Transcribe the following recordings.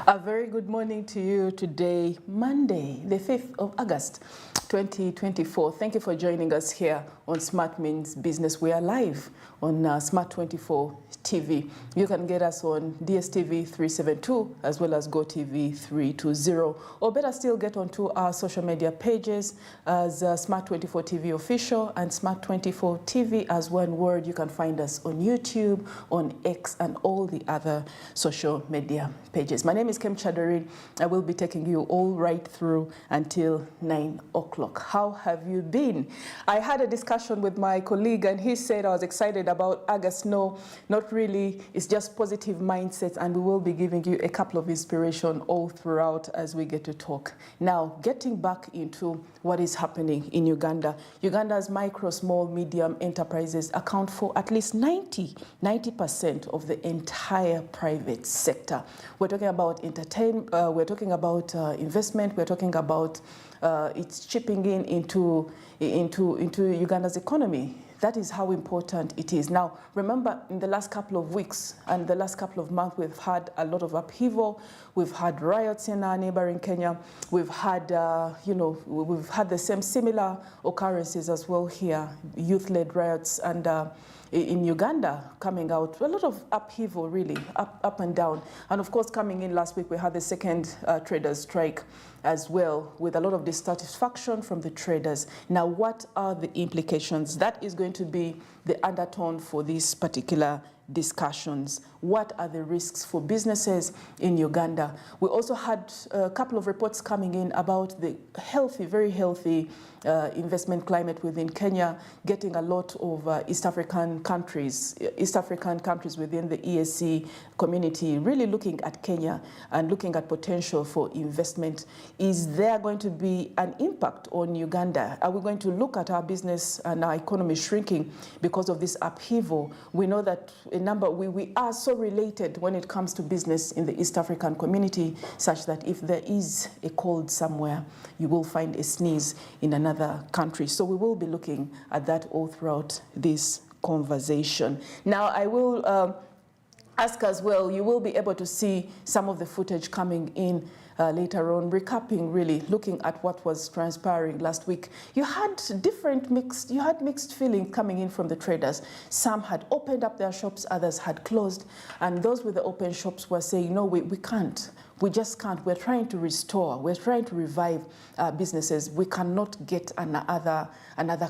A very good morning to you today, Monday, the 5th of August, 2024. Thank you for joining us here on Smart Means Business. We are live on Smart 24 TV. You can get us on DSTV 372 as well as GoTV 320, or better still, get onto our social media pages as Smart 24 TV Official and Smart 24 TV as one word. You can find us on YouTube, on X, and all the other social media pages. My name is Kem Chadarin. I will be taking you all right through until 9 o'clock. How have you been? I had a discussion with my colleague and he said I was excited about August. No, not really. It's just positive mindsets, and we will be giving you a couple of inspiration all throughout as we get to talk. Now, getting back into what is happening in Uganda. Uganda's micro, small, medium enterprises account for at least 90% of the entire private sector. We're talking about entertainment, we're talking about investment, we're talking about it's chipping in into Uganda's economy. That is how important it is. Now, remember, in the last couple of weeks and the last couple of months, we've had a lot of upheaval. We've had riots in our neighboring Kenya. We've had, we've had the same similar occurrences as well here, youth-led riots, and in Uganda coming out, a lot of upheaval really, up and down. And of course, coming in last week, we had the second traders strike as well, with a lot of dissatisfaction from the traders. Now, what are the implications? That is going to be the undertone for these particular discussions. What are the risks for businesses in Uganda? We also had a couple of reports coming in about the healthy, very healthy investment climate within Kenya, getting a lot of East African countries within the EAC community really looking at Kenya and looking at potential for investment. Is there going to be an impact on Uganda? Are we going to look at our business and our economy shrinking because of this upheaval? We know that we are so related when it comes to business in the East African community, such that if there is a cold somewhere, you will find a sneeze in another country. So we will be looking at that all throughout this conversation. Now, I will ask as well, you will be able to see some of the footage coming in later on, recapping really, looking at what was transpiring last week. You had mixed feelings coming in from the traders. Some had opened up their shops, others had closed, and those with the open shops were saying, no, we can't. We just can't. We're trying to restore. We're trying to revive businesses. We cannot get another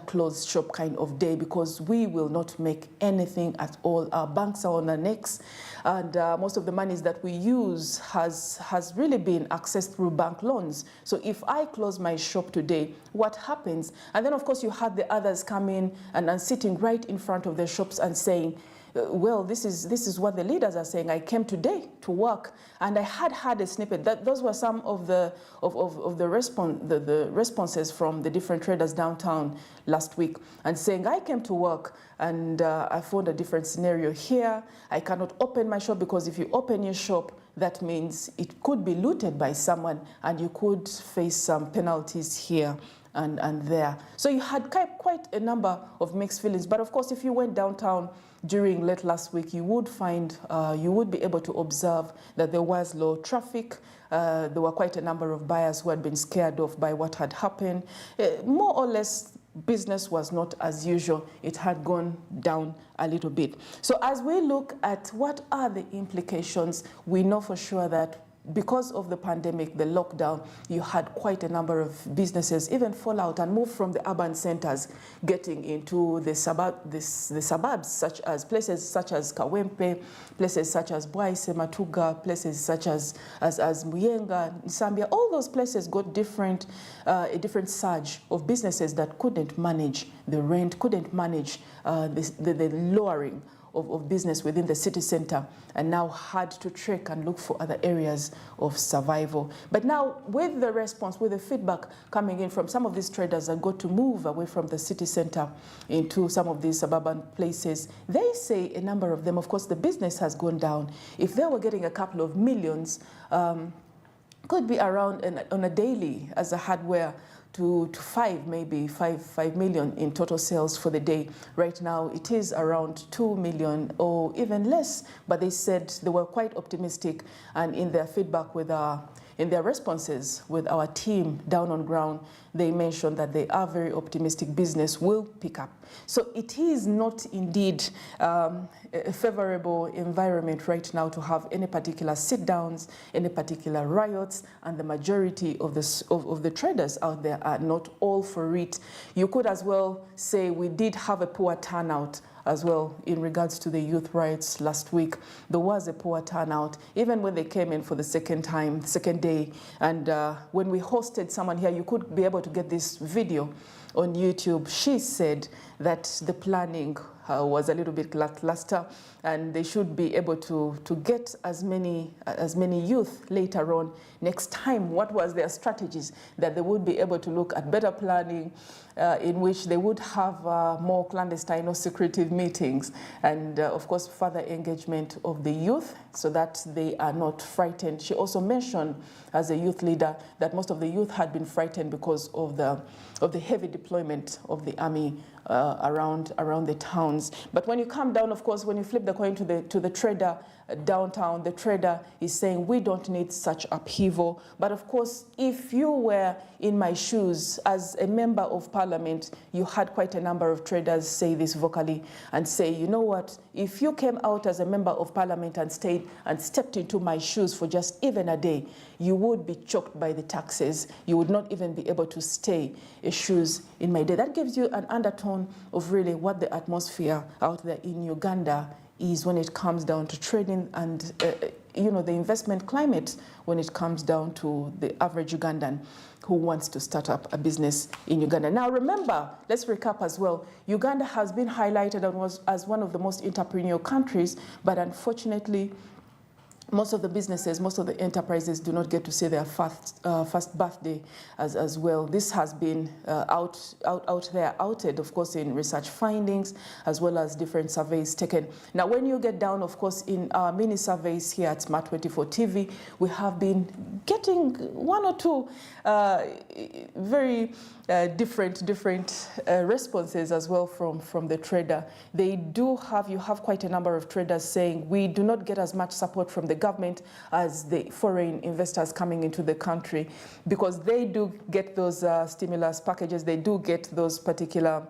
closed shop kind of day because we will not make anything at all. Our banks are on our necks, and most of the monies that we use has really been accessed through bank loans. So if I close my shop today, what happens? And then, of course, you had the others come in and sitting right in front of their shops and saying, well, this is what the leaders are saying. I came today to work, and I had a snippet. Those were some of the responses from the different traders downtown last week, and saying, I came to work and I found a different scenario here. I cannot open my shop because if you open your shop, that means it could be looted by someone, and you could face some penalties here and there. So you had quite a number of mixed feelings. But of course, if you went downtown during late last week, you would be able to observe that there was low traffic. There were quite a number of buyers who had been scared off by what had happened. More or less, business was not as usual. It had gone down a little bit. So as we look at what are the implications, we know for sure that because of the pandemic, the lockdown, you had quite a number of businesses even fall out and move from the urban centers, getting into the suburbs, such as places such as Kawempe, places such as Bwaise, Matuga, places such as Muyenga, Zambia. All those places got a different surge of businesses that couldn't manage the rent, couldn't manage the lowering of business within the city center, and now had to trek and look for other areas of survival. But now, with the response, with the feedback coming in from some of these traders that got to move away from the city center into some of these suburban places, they say a number of them, of course, the business has gone down. If they were getting a couple of millions, could be around on a daily as a hardware to 5, maybe 5 million in total sales for the day. Right now it is around 2 million or even less, but they said they were quite optimistic, and in their feedback in their responses with our team down on ground, they mentioned that they are very optimistic business will pick up. So it is not indeed a favorable environment right now to have any particular sit-downs, any particular riots, and the majority of the traders out there are not all for it. You could as well say we did have a poor turnout as well in regards to the youth riots last week. There was a poor turnout, even when they came in for the second day. And when we hosted someone here, you could be able to get this video on YouTube. She said that the planning was a little bit lackluster, and they should be able to get as many youth later on next time. What was their strategies? That they would be able to look at better planning, in which they would have more clandestine or secretive meetings, and of course further engagement of the youth so that they are not frightened. She also mentioned, as a youth leader, that most of the youth had been frightened because of the heavy deployment of the army around the towns. But when you come down, of course, when you flip the coin to the trader downtown, the trader is saying we don't need such upheaval. But of course, if you were in my shoes as a member of parliament, you had quite a number of traders say this vocally and say, you know what, if you came out as a member of parliament and stayed and stepped into my shoes for just even a day, you would be choked by the taxes. You would not even be able to stay shoes in my day. That gives you an undertone of really what the atmosphere out there in Uganda is when it comes down to trading and the investment climate when it comes down to the average Ugandan who wants to start up a business in Uganda. Now remember, let's recap as well, Uganda has been highlighted as one of the most entrepreneurial countries, but unfortunately most of the businesses, most of the enterprises do not get to see their first birthday as well. This has been outed, of course, in research findings, as well as different surveys taken. Now, when you get down, of course, in our mini surveys here at Smart 24 TV, we have been getting one or two very different responses as well from the trader. You have quite a number of traders saying we do not get as much support from the government as the foreign investors coming into the country, because they do get those stimulus packages, they do get those particular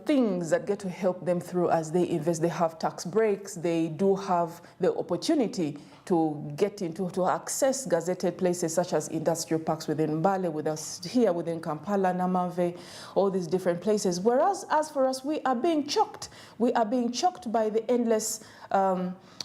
things that get to help them through as they invest. They have tax breaks, they do have the opportunity to get into, to access gazetted places such as industrial parks within Mbale, with us here within Kampala, Namave, all these different places. Whereas, as for us, we are being choked. We are being choked by the endless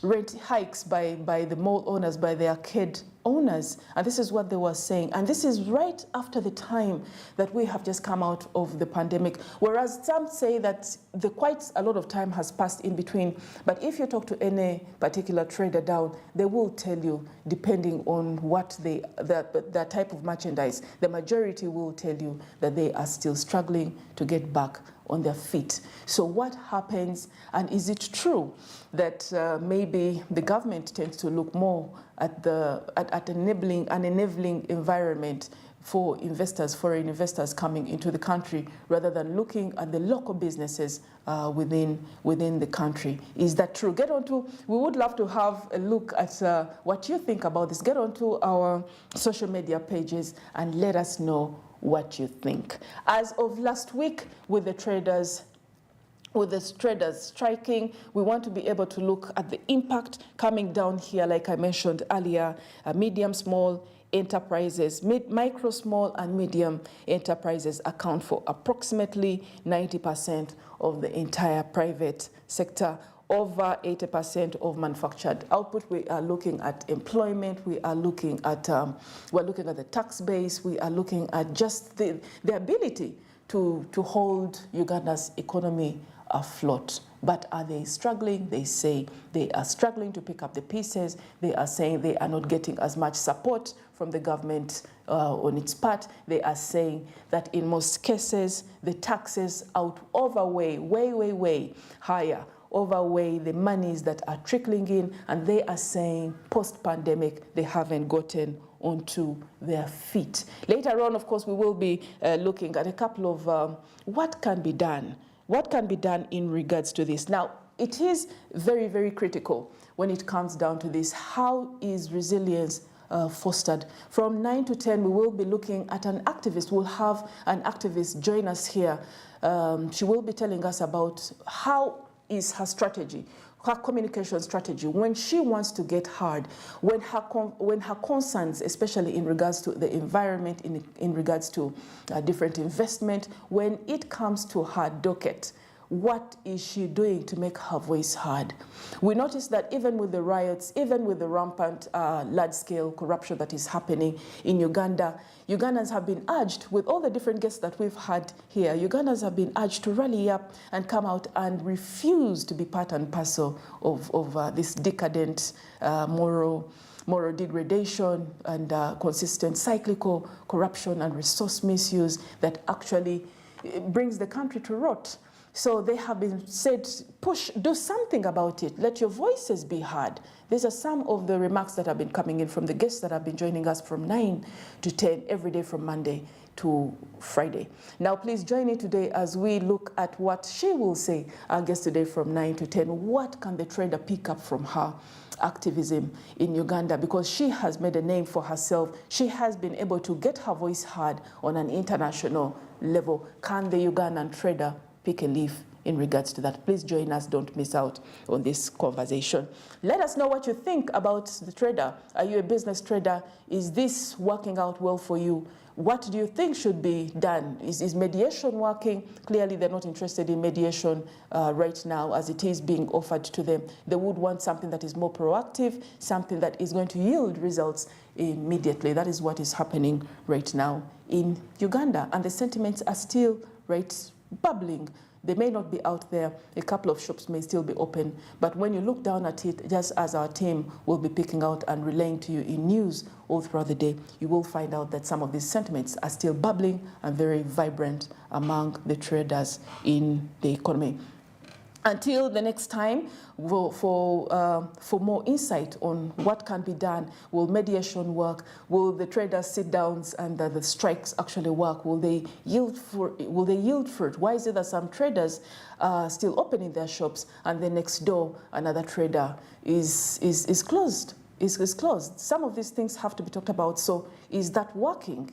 rent hikes by the mall owners, by the arcade owners, and this is what they were saying. And this is right after the time that we have just come out of the pandemic, whereas some say that quite a lot of time has passed in between. But if you talk to any particular trader down, they will tell you, depending on what the type of merchandise, the majority will tell you that they are still struggling to get back on their feet. So what happens, and is it true that maybe the government tends to look more at an enabling environment for investors, foreign investors coming into the country, rather than looking at the local businesses within the country? Is that true? We would love to have a look at what you think about this. Get onto our social media pages and let us know what you think. As of last week, with the traders striking, we want to be able to look at the impact coming down here, like I mentioned earlier, medium, small enterprises, micro, small, and medium enterprises account for approximately 90% of the entire private sector. Over 80% of manufactured output. We are looking at employment. We are looking at the tax base. We are looking at just the ability to hold Uganda's economy afloat. But are they struggling? They say they are struggling to pick up the pieces. They are saying they are not getting as much support from the government on its part. They are saying that in most cases, the taxes overweigh way higher, overweigh the monies that are trickling in, and they are saying post-pandemic they haven't gotten onto their feet. Later on, of course, we will be looking at a couple of what can be done. What can be done in regards to this? Now, it is very, very critical when it comes down to this. How is resilience fostered? From 9 to 10, we will be looking at an activist. We'll have an activist join us here. She will be telling us about how is her strategy, her communication strategy, when she wants to get hard, when her concerns, especially in regards to the environment, in regards to different investment, when it comes to her docket, what is she doing to make her voice heard? We notice that even with the riots, even with the rampant large-scale corruption that is happening in Uganda, Ugandans have been urged, with all the different guests that we've had here, Ugandans have been urged to rally up and come out and refuse to be part and parcel of this decadent moral degradation and consistent cyclical corruption and resource misuse that actually brings the country to rot. So they have been said, push, do something about it. Let your voices be heard. These are some of the remarks that have been coming in from the guests that have been joining us from 9 to 10 every day from Monday to Friday. Now, please join me today as we look at what she will say, our guest today from 9 to 10. What can the trader pick up from her activism in Uganda? Because she has made a name for herself. She has been able to get her voice heard on an international level. Can the Ugandan trader pick a leaf in regards to that? Please join us. Don't miss out on this conversation. Let us know what you think about the trader. Are you a business trader? Is this working out well for you? What do you think should be done? Is mediation working? Clearly, they're not interested in mediation right now as it is being offered to them. They would want something that is more proactive, something that is going to yield results immediately. That is what is happening right now in Uganda. And the sentiments are still bubbling. They may not be out there. A couple of shops may still be open. But when you look down at it, just as our team will be picking out and relaying to you in news all throughout the day, you will find out that some of these sentiments are still bubbling and very vibrant among the traders in the economy. Until the next time, for more insight on what can be done, will mediation work? Will the traders sit down and the strikes actually work? Will they yield fruit? Why is it that some traders are still opening their shops and then next door another trader is closed? Is closed. Some of these things have to be talked about. So is that working?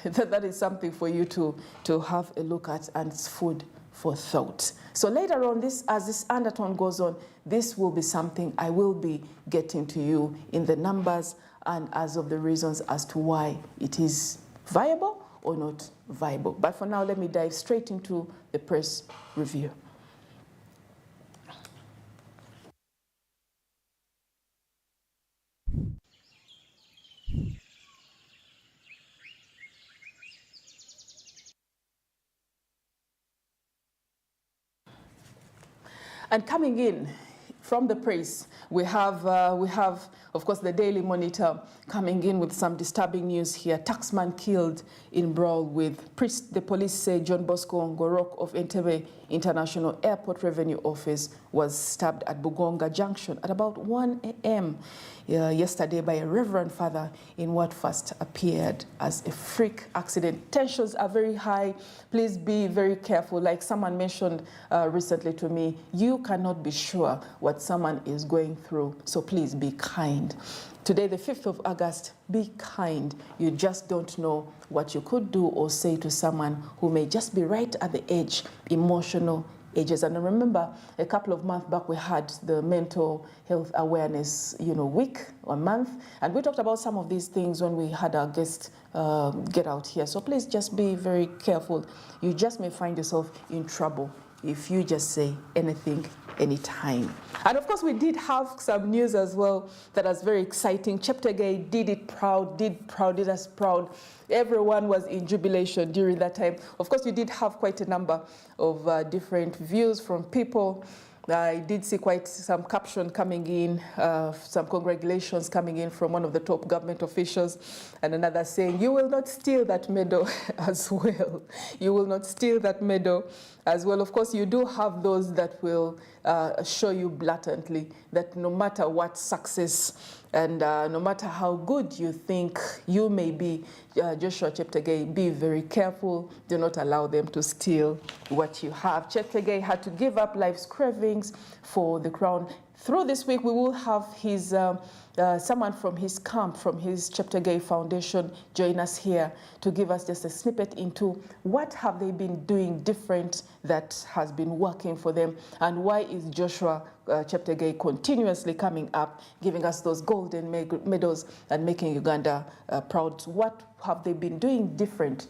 That is something for you to have a look at, and it's food for thought. So later on, as this undertone goes on, this will be something I will be getting to you in the numbers and as of the reasons as to why it is viable or not viable. But for now, let me dive straight into the press review. And coming in from the press, we have, of course, the Daily Monitor coming in with some disturbing news here. Taxman killed in brawl with priest. The police say John Bosco Ngorok of Entebbe International Airport Revenue Office was stabbed at Bugonga Junction at about 1 a.m. Yesterday by a Reverend Father in what first appeared as a freak accident. Tensions are very high. Please be very careful. Like someone mentioned recently to me, you cannot be sure what someone is going through. So please be kind. Today, the 5th of August, be kind. You just don't know what you could do or say to someone who may just be right at the edge, emotional ages. And I remember a couple of months back, we had the mental health awareness, week or month. And we talked about some of these things when we had our guests get out here. So please just be very careful. You just may find yourself in trouble if you just say anything, anytime. And of course, we did have some news as well that was very exciting. Cheptegei did us proud. Everyone was in jubilation during that time. Of course, you did have quite a number of different views from people. I did see quite some caption coming in, some congratulations coming in from one of the top government officials, and another saying, you will not steal that medal as well. You will not steal that medal as well. Of course, you do have those that will show you blatantly that no matter what success and no matter how good you think you may be, Joshua Cheptegei, be very careful. Do not allow them to steal what you have. Cheptegei had to give up life's cravings for the crown. Through this week, we will have his someone from his camp, from his Cheptegei Foundation, join us here to give us just a snippet into what have they been doing different that has been working for them, and why is Joshua Cheptegei continuously coming up, giving us those golden medals and making Uganda proud. What have they been doing different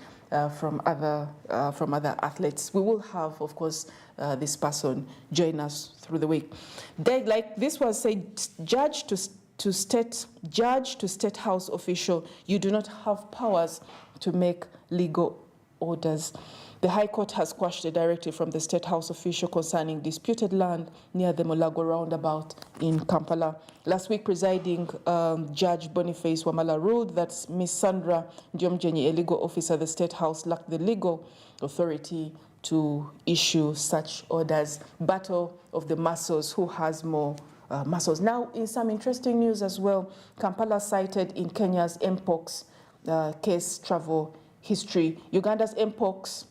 from other athletes? We will have, of course, this person join us through the week. Like this was said, judge to state house official, you do not have powers to make legal orders. The High Court has quashed a directive from the State House official concerning disputed land near the Mulago roundabout in Kampala. Last week, presiding Judge Boniface Wamala ruled that Ms. Sandra Njomjenyi, a legal officer of the State House, lacked the legal authority to issue such orders. Battle of the muscles, who has more muscles. Now, in some interesting news as well, Kampala cited in Kenya's Mpox case travel history. Uganda's Mpox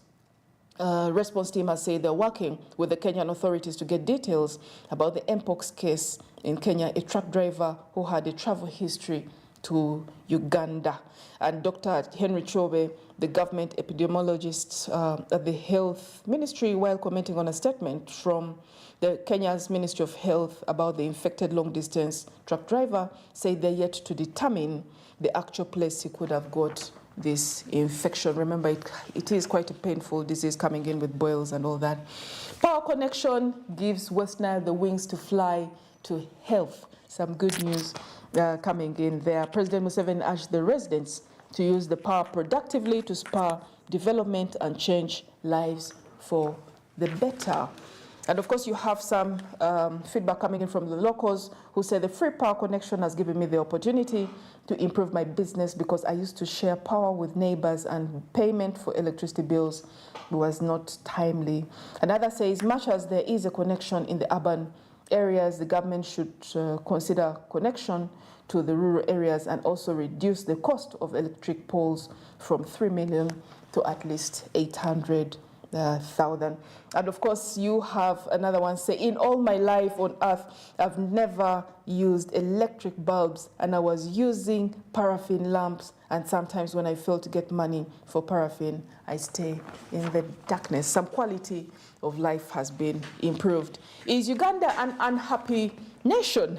response team has said they're working with the Kenyan authorities to get details about the Mpox case in Kenya, a truck driver who had a travel history to Uganda. And Dr. Henry Chobe, the government epidemiologist at the Health Ministry, while commenting on a statement from the Kenya's Ministry of Health about the infected long-distance truck driver, said they're yet to determine the actual place he could have got this infection. Remember, it is quite a painful disease coming in with boils and all that. Power connection gives West Nile the wings to fly to health. Some good news coming in there. President Museveni urged the residents to use the power productively to spur development and change lives for the better. And of course, you have some feedback coming in from the locals who say the free power connection has given me the opportunity to improve my business because I used to share power with neighbors and payment for electricity bills was not timely. Another says, much as there is a connection in the urban areas, the government should consider connection to the rural areas and also reduce the cost of electric poles from 3 million to at least 800,000. And of course, you have another one say, in all my life on earth, I've never used electric bulbs, and I was using paraffin lamps, and sometimes when I fail to get money for paraffin, I stay in the darkness. Some quality of life has been improved. Is Uganda an unhappy nation?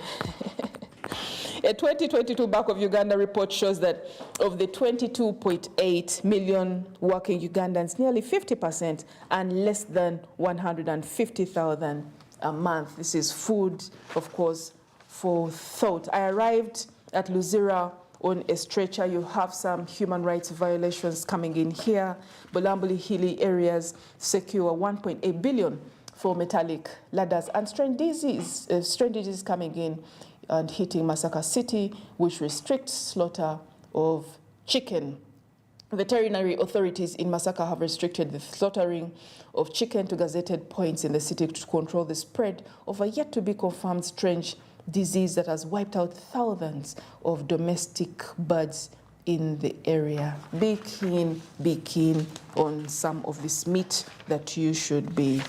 A 2022 Bank of Uganda report shows that of the 22.8 million working Ugandans, nearly 50% earn less than 150,000 a month. This is food, of course, for thought. I arrived at Luzira on a stretcher. You have some human rights violations coming in here. Bulambuli Hilly areas secure 1.8 billion for metallic ladders, and strange disease coming in and hitting Masaka City, which restricts slaughter of chicken. Veterinary authorities in Masaka have restricted the slaughtering of chicken to gazetted points in the city to control the spread of a yet-to-be-confirmed strange disease that has wiped out thousands of domestic birds in the area. Be keen on some of this meat that you should be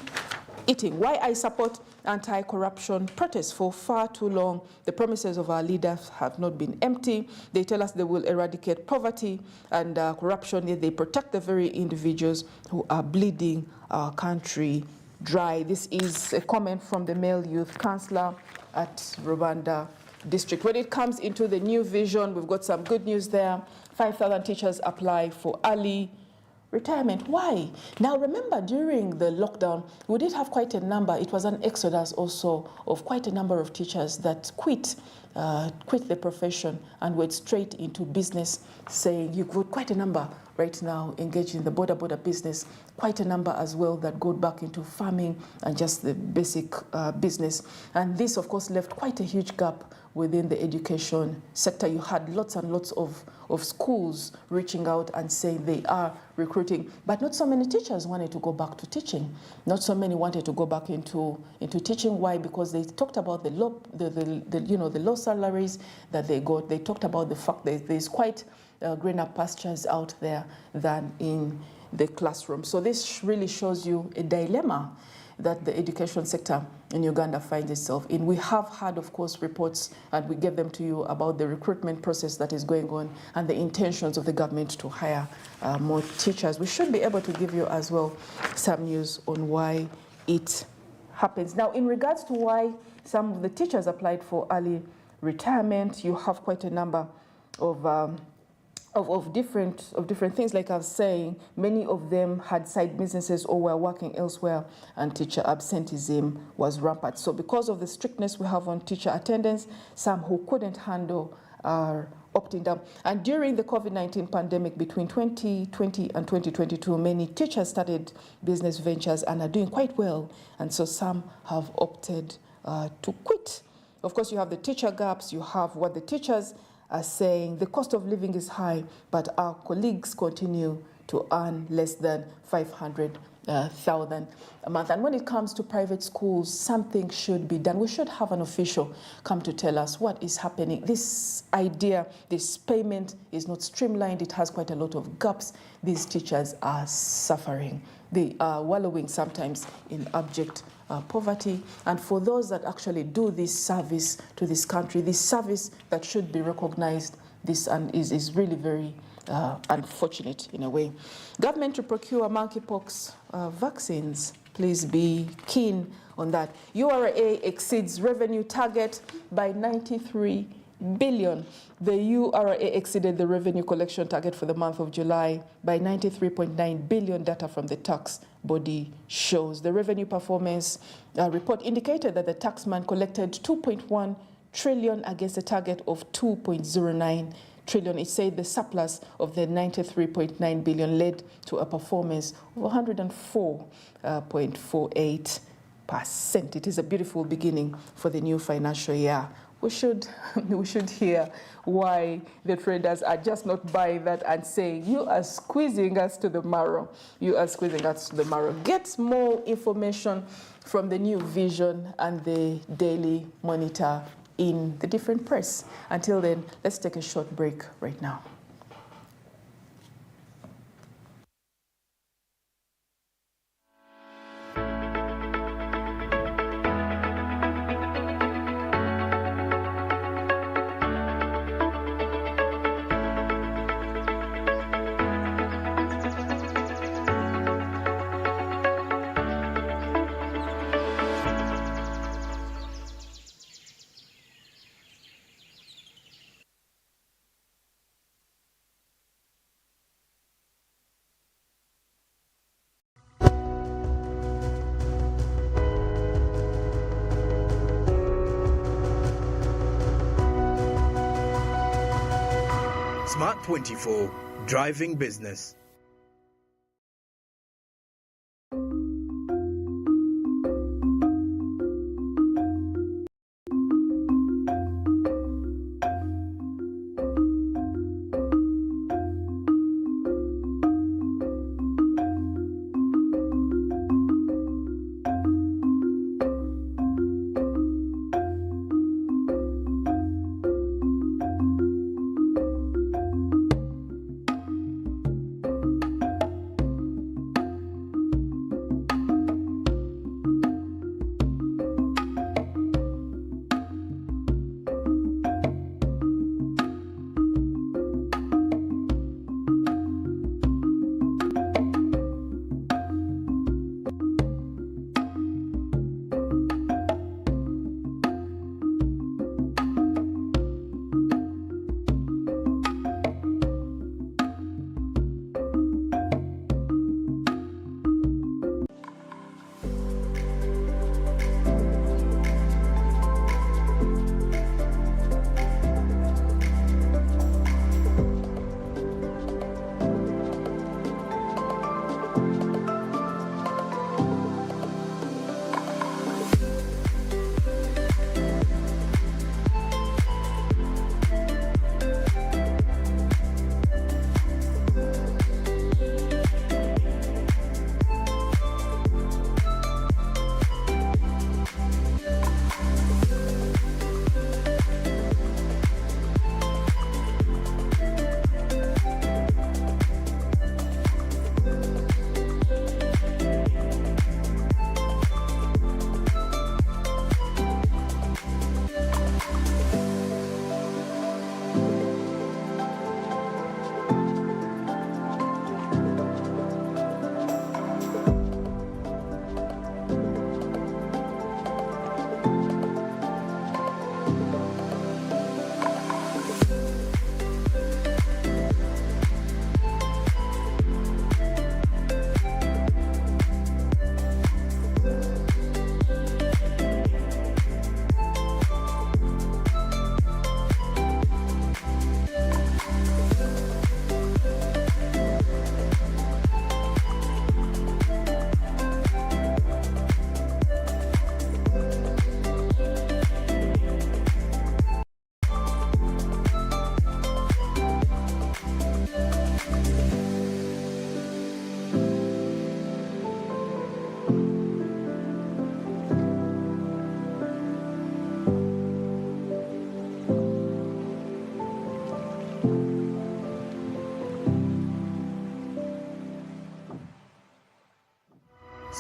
eating. Why I support anti-corruption protests. For far too long, the promises of our leaders have not been empty. They tell us they will eradicate poverty and corruption, yet they protect the very individuals who are bleeding our country dry. This is a comment from the male youth councillor at Rubanda District. When it comes into the new vision, we've got some good news there. 5,000 teachers apply for early retirement. Why? Now, remember, during the lockdown, we did have quite a number. It was an exodus also of quite a number of teachers that quit quit the profession and went straight into business, saying you've got quite a number right now engaged in the border business, quite a number as well that go back into farming and just the basic business. And this, of course, left quite a huge gap within the education sector. You had lots and lots of schools reaching out and saying they are recruiting, but not so many teachers wanted to go back to teaching. Not so many wanted to go back into teaching. Why? Because they talked about the low salaries that they got. They talked about the fact that there's quite greener pastures out there than in the classroom. So this really shows you a dilemma that the education sector in Uganda finds itself in. We have had, of course, reports, and we gave them to you, about the recruitment process that is going on and the intentions of the government to hire more teachers. We should be able to give you as well some news on why it happens. Now, in regards to why some of the teachers applied for early retirement, you have quite a number of different things. Like I was saying, many of them had side businesses or were working elsewhere, and teacher absenteeism was rampant. So because of the strictness we have on teacher attendance, some who couldn't handle are opting out. And during the COVID-19 pandemic between 2020 and 2022, many teachers started business ventures and are doing quite well. And so some have opted to quit. Of course, you have the teacher gaps, you have what the teachers are saying. The cost of living is high, but our colleagues continue to earn less than 500,000 a month. And when it comes to private schools, something should be done. We should have an official come to tell us what is happening. This idea, this payment is not streamlined. It has quite a lot of gaps. These teachers are suffering. They are wallowing sometimes in abject poverty. And for those that actually do this service to this country, this service that should be recognized, this is really very unfortunate in a way. Government to procure monkeypox vaccines. Please be keen on that. URA exceeds revenue target by 93 billion. The URA exceeded the revenue collection target for the month of July by 93.9 billion, data from the tax body shows. The revenue performance report indicated that the taxman collected 2.1 trillion against a target of 2.09 trillion. It said the surplus of the 93.9 billion led to a performance of 104.48%. It is a beautiful beginning for the new financial year. We should hear why the traders are just not buying that and saying, you are squeezing us to the marrow. You are squeezing us to the marrow. Get more information from the New Vision and the Daily Monitor in the different press. Until then, let's take a short break right now. Smart 24, driving business.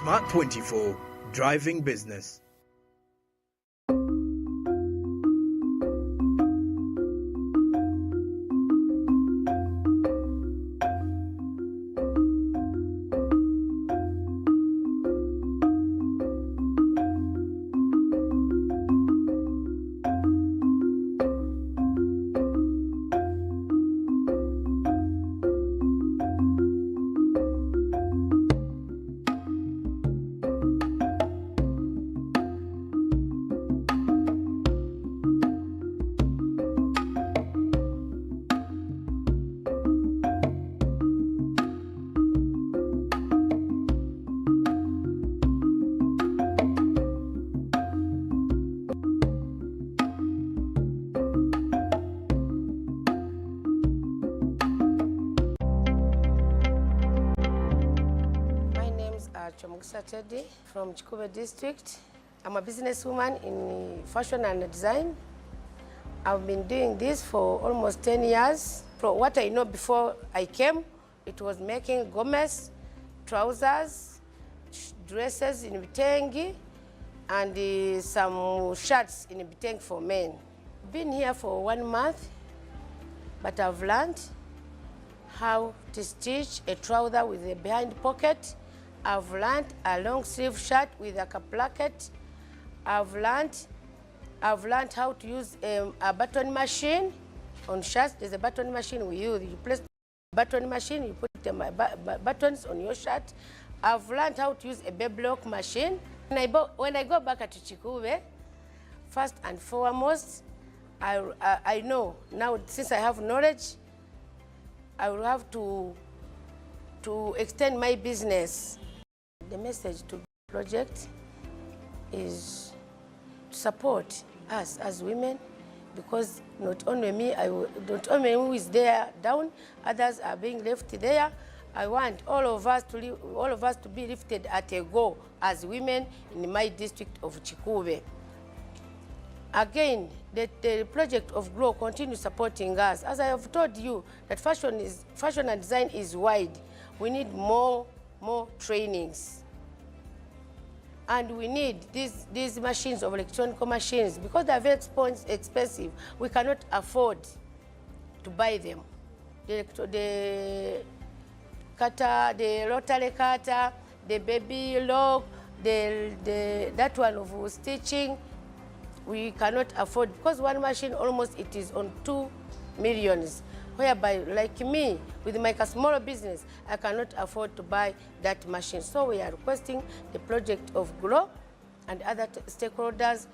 Smart 24, driving business. Chomugisa Teddy from Chikube district. I'm a businesswoman in fashion and design. I've been doing this for almost 10 years. From what I know before I came, it was making gomes, trousers, dresses in Bitengi, and some shirts in Bitengi for men. Been here for 1 month, but I've learned how to stitch a trouser with a behind pocket. I've learned a long sleeve shirt with a placket. I've learned how to use a button machine on shirts. There's a button machine we use. You place the button machine, you put the buttons on your shirt. I've learned how to use a baby lock machine. When I go back to Chikube, first and foremost, I know now, since I have knowledge, I will have to extend my business. The message to the project is to support us as women, because not only me, not only who is there down, others are being left there. I want all of us to be lifted at a goal as women in my district of Chikube. Again, the project of GROW continues supporting us. As I have told you, that fashion and design is wide. We need more trainings. And we need these machines of electronic machines, because they're very expensive. We cannot afford to buy them. The cutter, the rotary cutter, the baby lock, that one of stitching, we cannot afford, because one machine almost it is on 2 million. Whereby, like me, with my small business, I cannot afford to buy that machine. So we are requesting the project of GROW and other stakeholders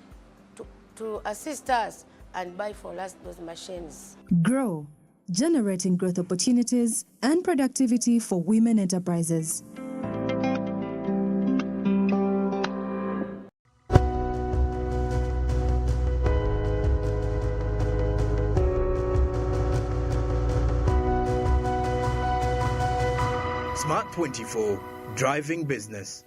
to assist us and buy for us those machines. GROW, generating growth opportunities and productivity for women enterprises. Smart 24, driving business.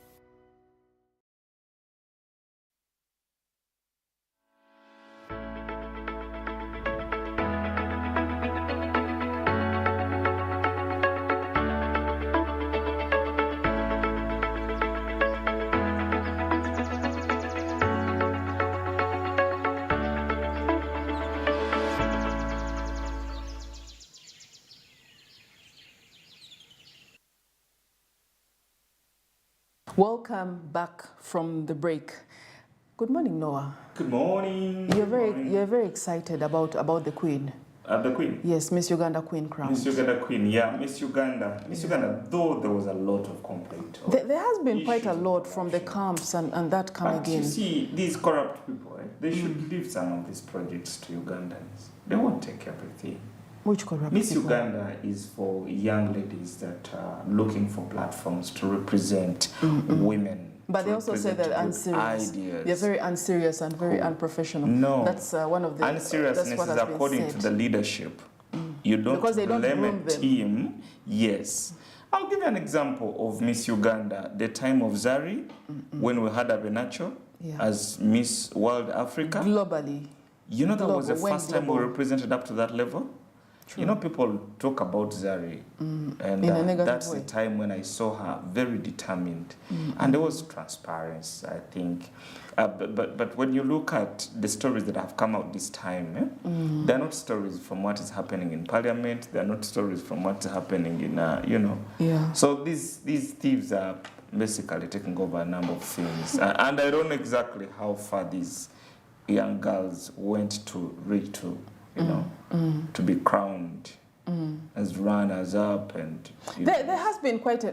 Welcome back from the break. Good morning, Noah. Good morning. You're very excited about the Queen. The Queen? Yes, Miss Uganda Queen crown. Miss Uganda Queen, yeah. Miss Uganda, though there was a lot of complaint. There has been quite a lot from the camps and that come but again. You see, these corrupt people, right? They should leave some of these projects to Ugandans. They won't take everything. Which corrupt Miss people? Uganda is for young ladies that are looking for platforms to represent women. But they also say they're unserious. Ideas. They're very unserious and very unprofessional. No. That's one of the... Unseriousness is according to the leadership. You don't because they don't blame groom a team. Yes. I'll give you an example of Miss Uganda. The time of Zari, when we had Abenacho as Miss World Africa. Globally. You know that was the first time we represented up to that level? You know, people talk about Zari, and In a negative that's way. the time when I saw her very determined, and there was transparency, I think. But when you look at the stories that have come out this time, they're not stories from what is happening in Parliament. They're not stories from what's happening in, you know. Yeah. So these thieves are basically taking over a number of things, and I don't know exactly how far these young girls went to reach to, you know, to be crowned as runners-up, and There has been quite a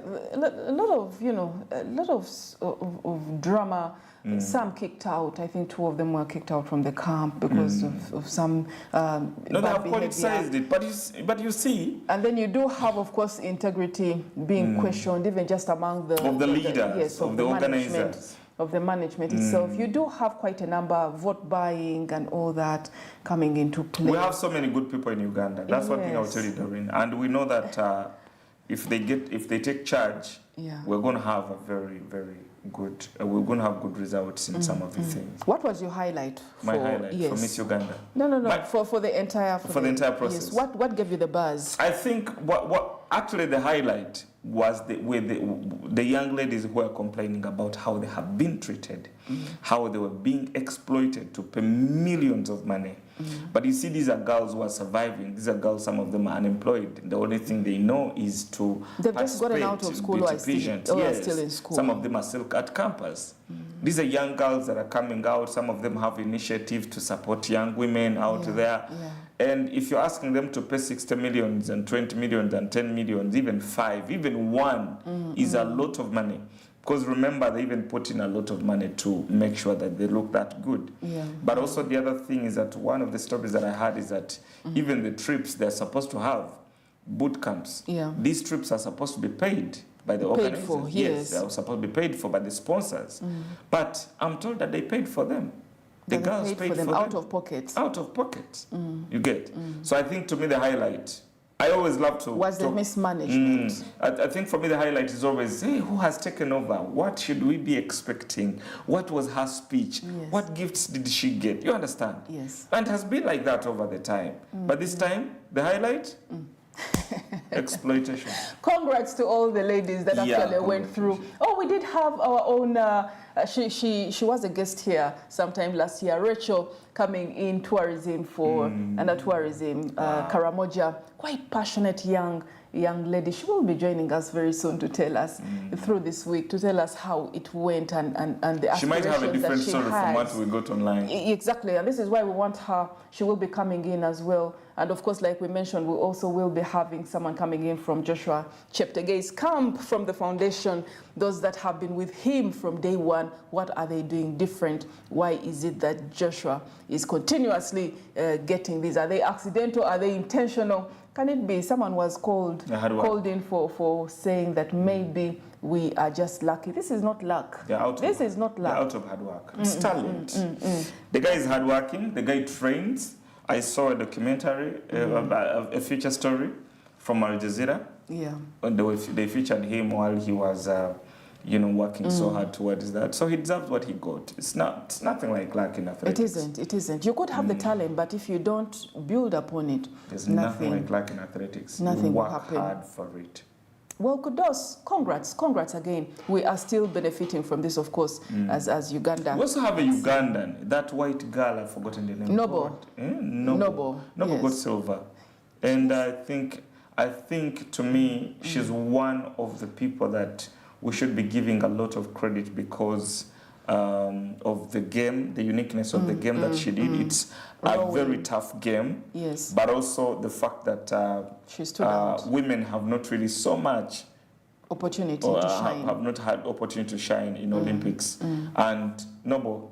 lot of, you know, a lot of drama. Some kicked out. I think 2 of them were kicked out from the camp because of some no, they bad have behavior. politicized it, but you see, And then you do have, of course, integrity being questioned, even just among the of the leaders, yes, of the management, organizers. of the management itself. You do have quite a number, vote buying and all that coming into play. We have so many good people in Uganda. That's one thing I'll Yes. tell you, Doreen. And we know that if they take charge, Yeah. we're going to have a very, very good. We're going to have good results in some of the things. What was your highlight? My for, highlight yes. for Miss Uganda. No, My- for the entire For the entire process. Yes. What gave you the buzz? I think what actually the highlight was the young ladies who are complaining about how they have been treated, how they were being exploited to pay millions of money. But you see, these are girls who are surviving. These are girls, some of them are unemployed. The only thing they know is to They've just gotten out of participate school in or are beauty still- pageants. or are Yes. still in school. Some of them are still at campus. These are young girls that are coming out. Some of them have initiatives to support young women out there. Yeah. And if you're asking them to pay 60 millions and 20 millions and 10 millions, even 5, even 1 is a lot of money. Because remember, they even put in a lot of money to make sure that they look that good. Yeah. But also the other thing is that one of the stories that I heard is that even the trips they're supposed to have, boot camps, Yeah. these trips are supposed to be paid by the Paid organizers. for, yes. They're supposed to be paid for by the sponsors. But I'm told that they paid for them. The That girls paid paid for them out of pocket. out of pocket. You get. So I think to me the highlight, I always love to Was the talk- mismanagement. I think for me the highlight is always, hey, who has taken over? What should we be expecting? What was her speech? Yes. What gifts did she get? You understand? Yes. And it has been like that over the time. But this time, the highlight, exploitation. Congrats to all the ladies that Yeah, actually went through. Oh, we did have our own. She was a guest here sometime last year. Rachel coming in tourism for under tourism. Karamoja, quite passionate young lady. She will be joining us very soon to tell us through this week to tell us how it went and the She might have a aspirations different that she story from has. what we got online. Exactly, and this is why we want her. She will be coming in as well. And of course, like we mentioned, we also will be having someone coming in from Joshua Cheptegei's camp from the foundation. Those that have been with him from day one, what are they doing different? Why is it that Joshua is continuously getting these? Are they accidental? Are they intentional? Can it be someone was called in for saying that maybe we are just lucky? This is not luck. This is not luck. They're out of hard work. It's talent. The guy is hardworking. The guy trains. I saw a documentary, a feature story from Al Jazeera. Yeah. And they featured him while he was, working so hard towards that. So he deserves what he got. It's nothing like luck in athletics. It isn't. You could have the talent, but if you don't build upon it, There's nothing like luck in athletics. Nothing you will work happen. hard for it. Well, kudos, congrats again. We are still benefiting from this, of course, as Uganda. We also have a Ugandan, that white girl, I've forgotten the name. Noble. Noble yes. got silver. And I think to me, she's one of the people that we should be giving a lot of credit because of the game, the uniqueness of the game that she did. It's a very tough game. Yes. But also the fact that She stood out. women have not really so much Opportunity to shine. have not had opportunity to shine in Olympics. And Noble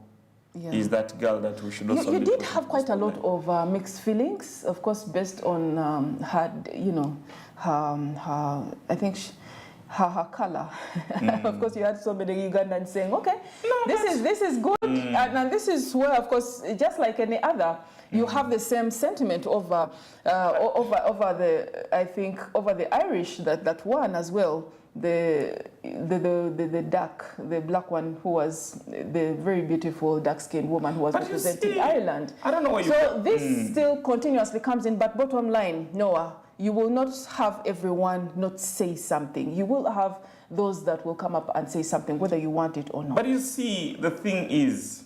Yeah. is that girl that we should also You be did putting have quite a lot display. of mixed feelings, of course, based on her, I think her color. Of course, you had so many Ugandans saying, okay, this is good, and this is where, of course, just like any other You have the same sentiment over the Irish that won as well. The black one who was the very beautiful dark-skinned woman who was But you representing see, Ireland. I don't know why you. So this still continuously comes in, but bottom line, Noah, you will not have everyone not say something. You will have those that will come up and say something, whether you want it or not. But you see, the thing is,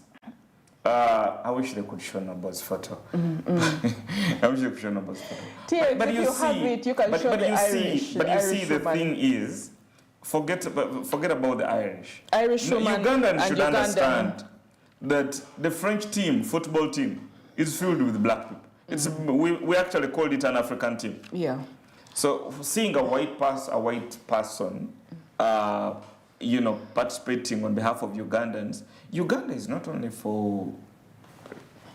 I wish they could show Nobo's photo. I wish they could show Nobo's photo. Tia, if you have it, you can show the Irish. But you see, the woman. thing is, forget about the Irish. Irish No, woman Ugandans and should Ugandan. understand that the French team, football team, is filled with black people. It's, we actually called it an African team. Yeah. So seeing a white person, you know, participating on behalf of Ugandans, Uganda is not only for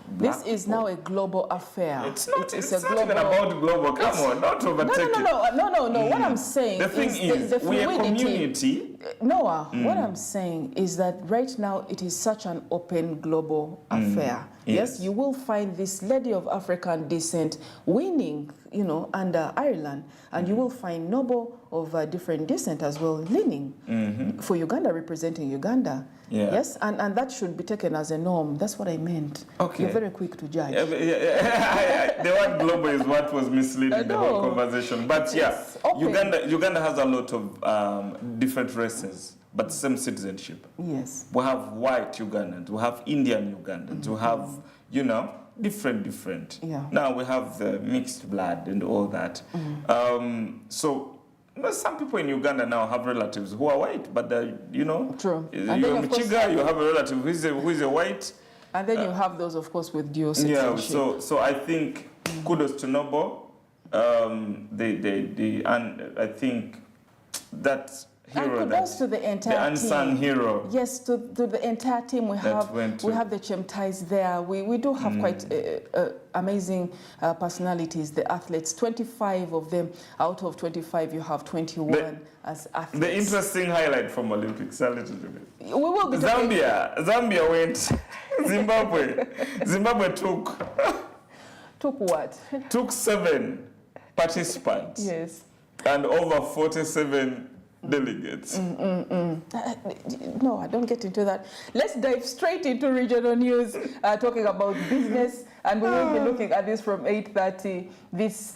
black This is people. now a global affair. It's not. It's a not even about global. Come on, not overtake it. No. What I'm saying The thing is, the we are a fluidity. community. Noah, what I'm saying is that right now it is such an open global affair. Yes, you will find this lady of African descent winning, you know, under Ireland, and you will find Nobo of different descent as well winning for Uganda, representing Uganda. Yeah. Yes, and that should be taken as a norm. That's what I meant. Okay. You're very quick to judge. The word global is what was misleading the whole No. conversation. But Yes, yeah, open. Uganda has a lot of different races, but same citizenship. Yes. We have white Ugandans, we have Indian Ugandans, we have, you know, different. Yeah. Now we have the mixed blood and all that. So you know, some people in Uganda now have relatives who are white, but you know, True. you're And then, of course, Michiga, you have a relative who is a white. And then you have those, of course, with dual Yeah, citizenship. so I think kudos to Nobo. And I think that And hero, kudos to the entire the unsung team. hero. Yes, to the entire team. We have went we to- have the Chemtais there. We do have quite amazing personalities, the athletes. 25 of them. Out of 25, you have 21 as athletes. The interesting highlight from Olympics, a little bit. We will be talking- Zambia went. Zimbabwe Took what? took 7 participants Yes. and over 47 delegates. No, I don't get into that. Let's dive straight into regional news, talking about business, and we will be looking at this from 8:30. This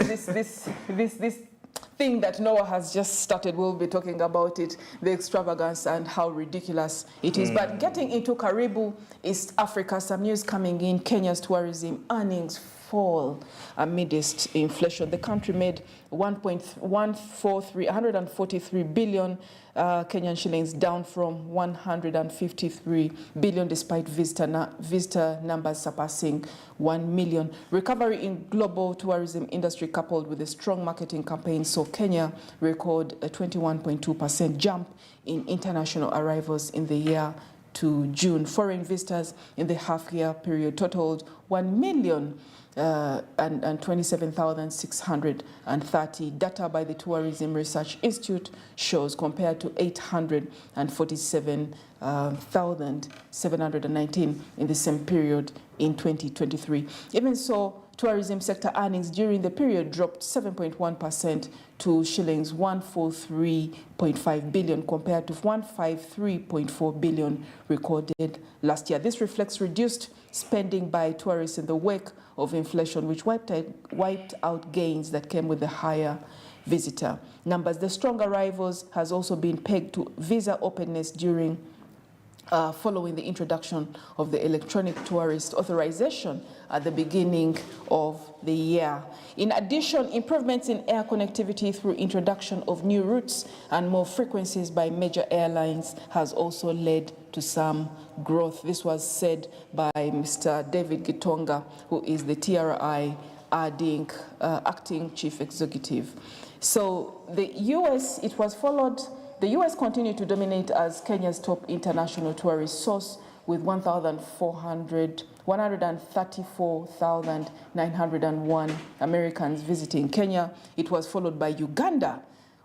thing that Noah has just started, we'll be talking about it, the extravagance and how ridiculous it is. But getting into Karibu, East Africa, some news coming in. Kenya's tourism earnings fall amidst inflation. The country made 143 billion Kenyan shillings, down from 153 billion, despite visitor numbers surpassing 1 million. Recovery in global tourism industry coupled with a strong marketing campaign saw Kenya record a 21.2% jump in international arrivals in the year to June. Foreign visitors in the half-year period totaled 1 million and 27,630. Data by the Tourism Research Institute shows, compared to 847,719 in the same period in 2023. Even so, tourism sector earnings during the period dropped 7.1% to shillings 143.5 billion compared to 153.4 billion recorded last year. This reflects reduced spending by tourists in the wake of inflation, which wiped out gains that came with the higher visitor numbers. The strong arrivals has also been pegged to visa openness during following the introduction of the electronic tourist authorization at the beginning of the year. In addition, improvements in air connectivity through introduction of new routes and more frequencies by major airlines has also led to some growth. This was said by Mr. David Gitonga, who is the TRI acting chief executive. So the US, it was followed. The US continued to dominate as Kenya's top international tourist source with 134,901 Americans visiting Kenya. It was followed by Uganda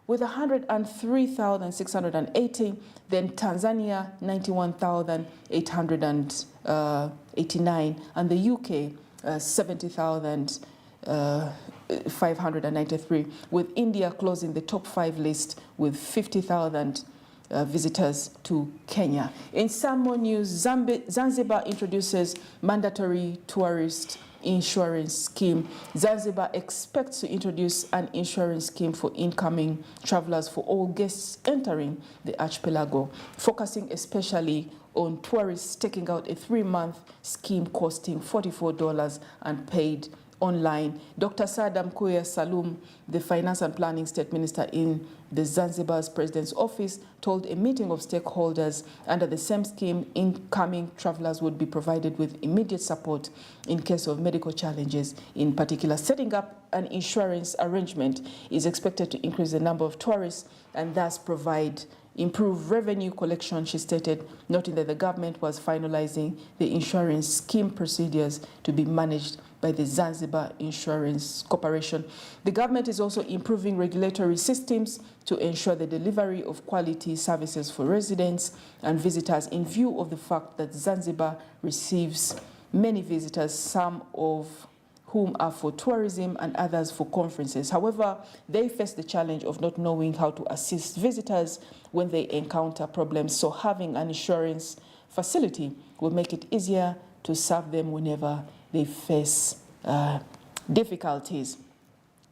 with 103,680, then Tanzania 91,889, and the UK 70,593, with India closing the top 5 list with 50,000 visitors to Kenya. In some more news, Zanzibar introduces mandatory tourist insurance scheme. Zanzibar expects to introduce an insurance scheme for incoming travelers for all guests entering the archipelago, focusing especially on tourists taking out a 3-month scheme costing $44 and paid online. Dr. Saada Mkuya Salum, the Finance and Planning State Minister in the Zanzibar's President's Office, told a meeting of stakeholders under the same scheme, incoming travelers would be provided with immediate support in case of medical challenges. In particular, setting up an insurance arrangement is expected to increase the number of tourists and thus provide improved revenue collection, she stated, noting that the government was finalizing the insurance scheme procedures to be managed by the Zanzibar Insurance Corporation. The government is also improving regulatory systems to ensure the delivery of quality services for residents and visitors in view of the fact that Zanzibar receives many visitors, some of whom are for tourism and others for conferences. However, they face the challenge of not knowing how to assist visitors when they encounter problems. So having an insurance facility will make it easier to serve them whenever they face difficulties.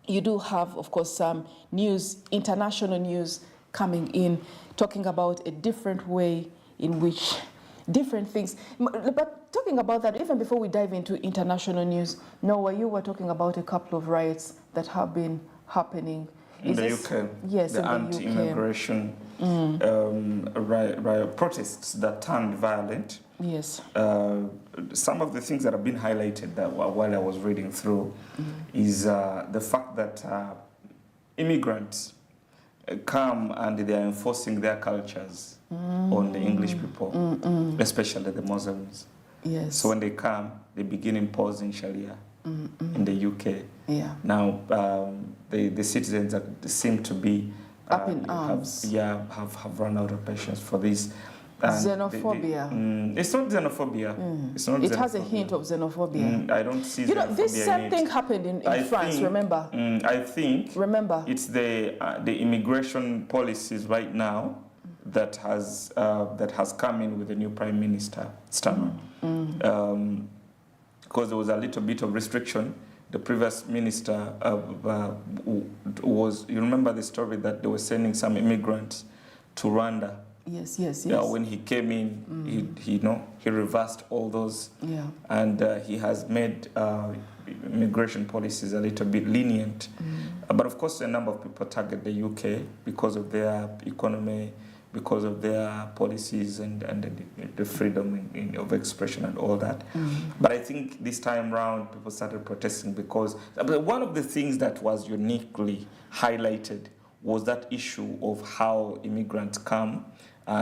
You do have, of course, some news, international news coming in, talking about a different way in which different things. But talking about that, even before we dive into international news, Noah, you were talking about a couple of riots that have been happening. In the UK, yes, the anti-immigration riot protests that turned violent. Yes. Some of the things that have been highlighted that while I was reading through is the fact that immigrants come and they are enforcing their cultures on the English people, especially the Muslims. Yes. So when they come, they begin imposing Sharia in the UK. Yeah. Now, the citizens that seem to be up in arms. Have run out of patience for this. And xenophobia. It's not xenophobia. It's not. It xenophobia. has a hint of xenophobia. I don't see. You know, this xenophobia same in thing it. happened in France. Remember? I think. Remember? It's the immigration policies right now that has come in with the new Prime Minister Starmer, because there was a little bit of restriction. The previous minister was. You remember the story that they were sending some immigrants to Rwanda. Yes. When he came in, he reversed all those, and he has made immigration policies a little bit lenient. But of course, a number of people target the UK because of their economy, because of their policies and the freedom of expression and all that. But I think this time round, people started protesting because one of the things that was uniquely highlighted was that issue of how immigrants come.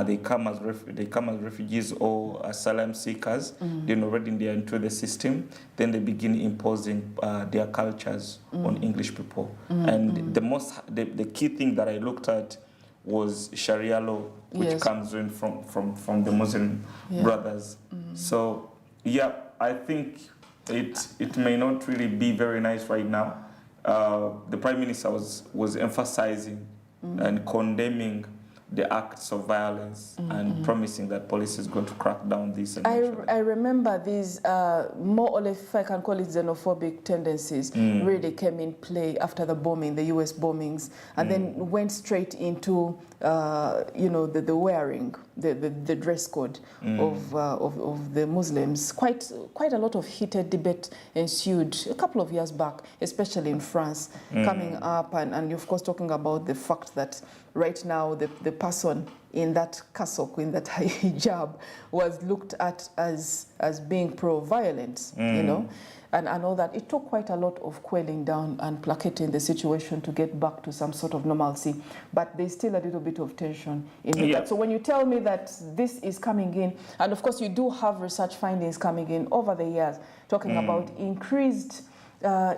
They come as refugees or asylum seekers. Then already they are into the system. Then they begin imposing their cultures on English people. And the key thing that I looked at was Sharia law, which comes in from the Muslim brothers. So I think it may not really be very nice right now. The Prime Minister was emphasizing and condemning the acts of violence and promising that police is going to crack down this. I remember these more or less, if I can call it, xenophobic tendencies really came in play after the bombing, the US bombings, and then went straight into the wearing, the dress code of the Muslims. Quite a lot of heated debate ensued a couple of years back, especially in France, coming up, and of course talking about the fact that right now the person in that cassock, in that hijab, was looked at as being pro-violence, and all that. It took quite a lot of quelling down and placating the situation to get back to some sort of normalcy, but there's still a little bit of tension in that. So when you tell me that this is coming in, and of course you do have research findings coming in over the years, talking about increased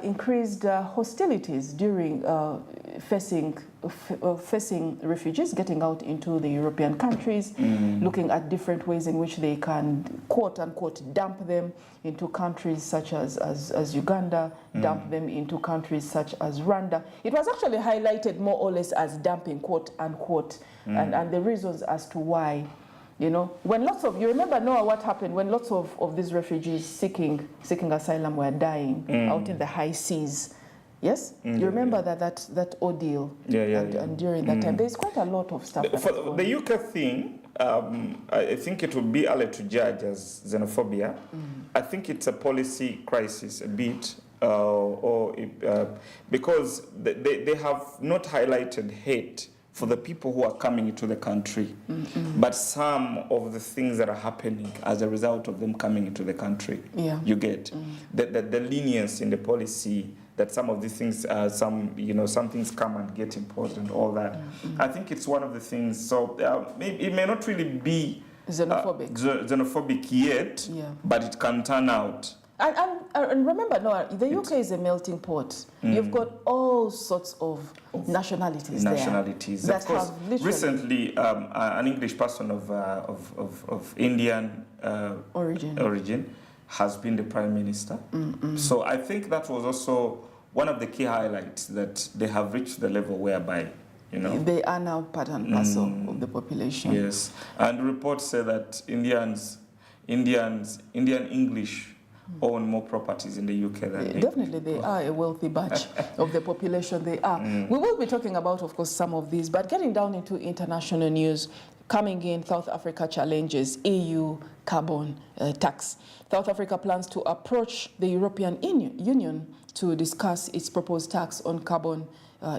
increased hostilities during facing refugees getting out into the European countries, looking at different ways in which they can, quote unquote, dump them into countries such as Uganda, dump them into countries such as Rwanda. It was actually highlighted more or less as dumping, quote unquote, and the reasons as to why. You know, when lots of, you remember, Noah, what happened when lots of these refugees seeking asylum were dying out in the high seas. Yes? You remember that ordeal? And during that time, there's quite a lot of stuff. For the UK thing, I think it would be early to judge as xenophobia. I think it's a policy crisis a bit, because they have not highlighted hate for the people who are coming into the country, but some of the things that are happening as a result of them coming into the country. You get the lenience in the policy, that some of these things, some things come and get imposed and all that. I think it's one of the things. So it may not really be xenophobic yet, but it can turn out. And remember, Noah, the UK is a melting pot. You've got all sorts of nationalities there. That of course, have literally recently, an English person of Indian origin has been the Prime Minister. So I think that was also one of the key highlights, that they have reached the level whereby, they are now part and parcel of the population. Yes, and reports say that Indian English own more properties in the UK than definitely they are a wealthy batch of the population. They are. We will be talking about, of course, some of these, but getting down into international news. Coming in, South Africa challenges EU carbon tax. South Africa plans to approach the European Union to discuss its proposed tax on carbon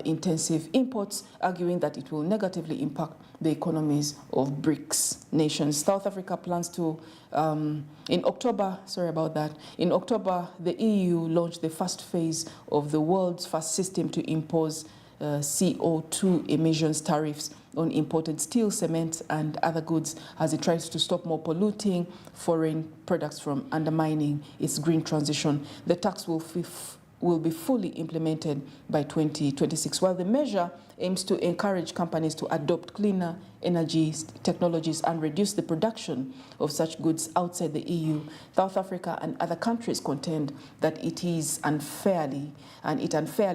intensive imports, arguing that it will negatively impact the economies of BRICS nations. South Africa plans to, in October, the EU launched the first phase of the world's first system to impose CO2 emissions tariffs on imported steel, cement, and other goods as it tries to stop more polluting foreign products from undermining its green transition. The tax will be fully implemented by 2026, while the measure aims to encourage companies to adopt cleaner energy technologies and reduce the production of such goods outside the EU. South Africa and other countries contend that it unfairly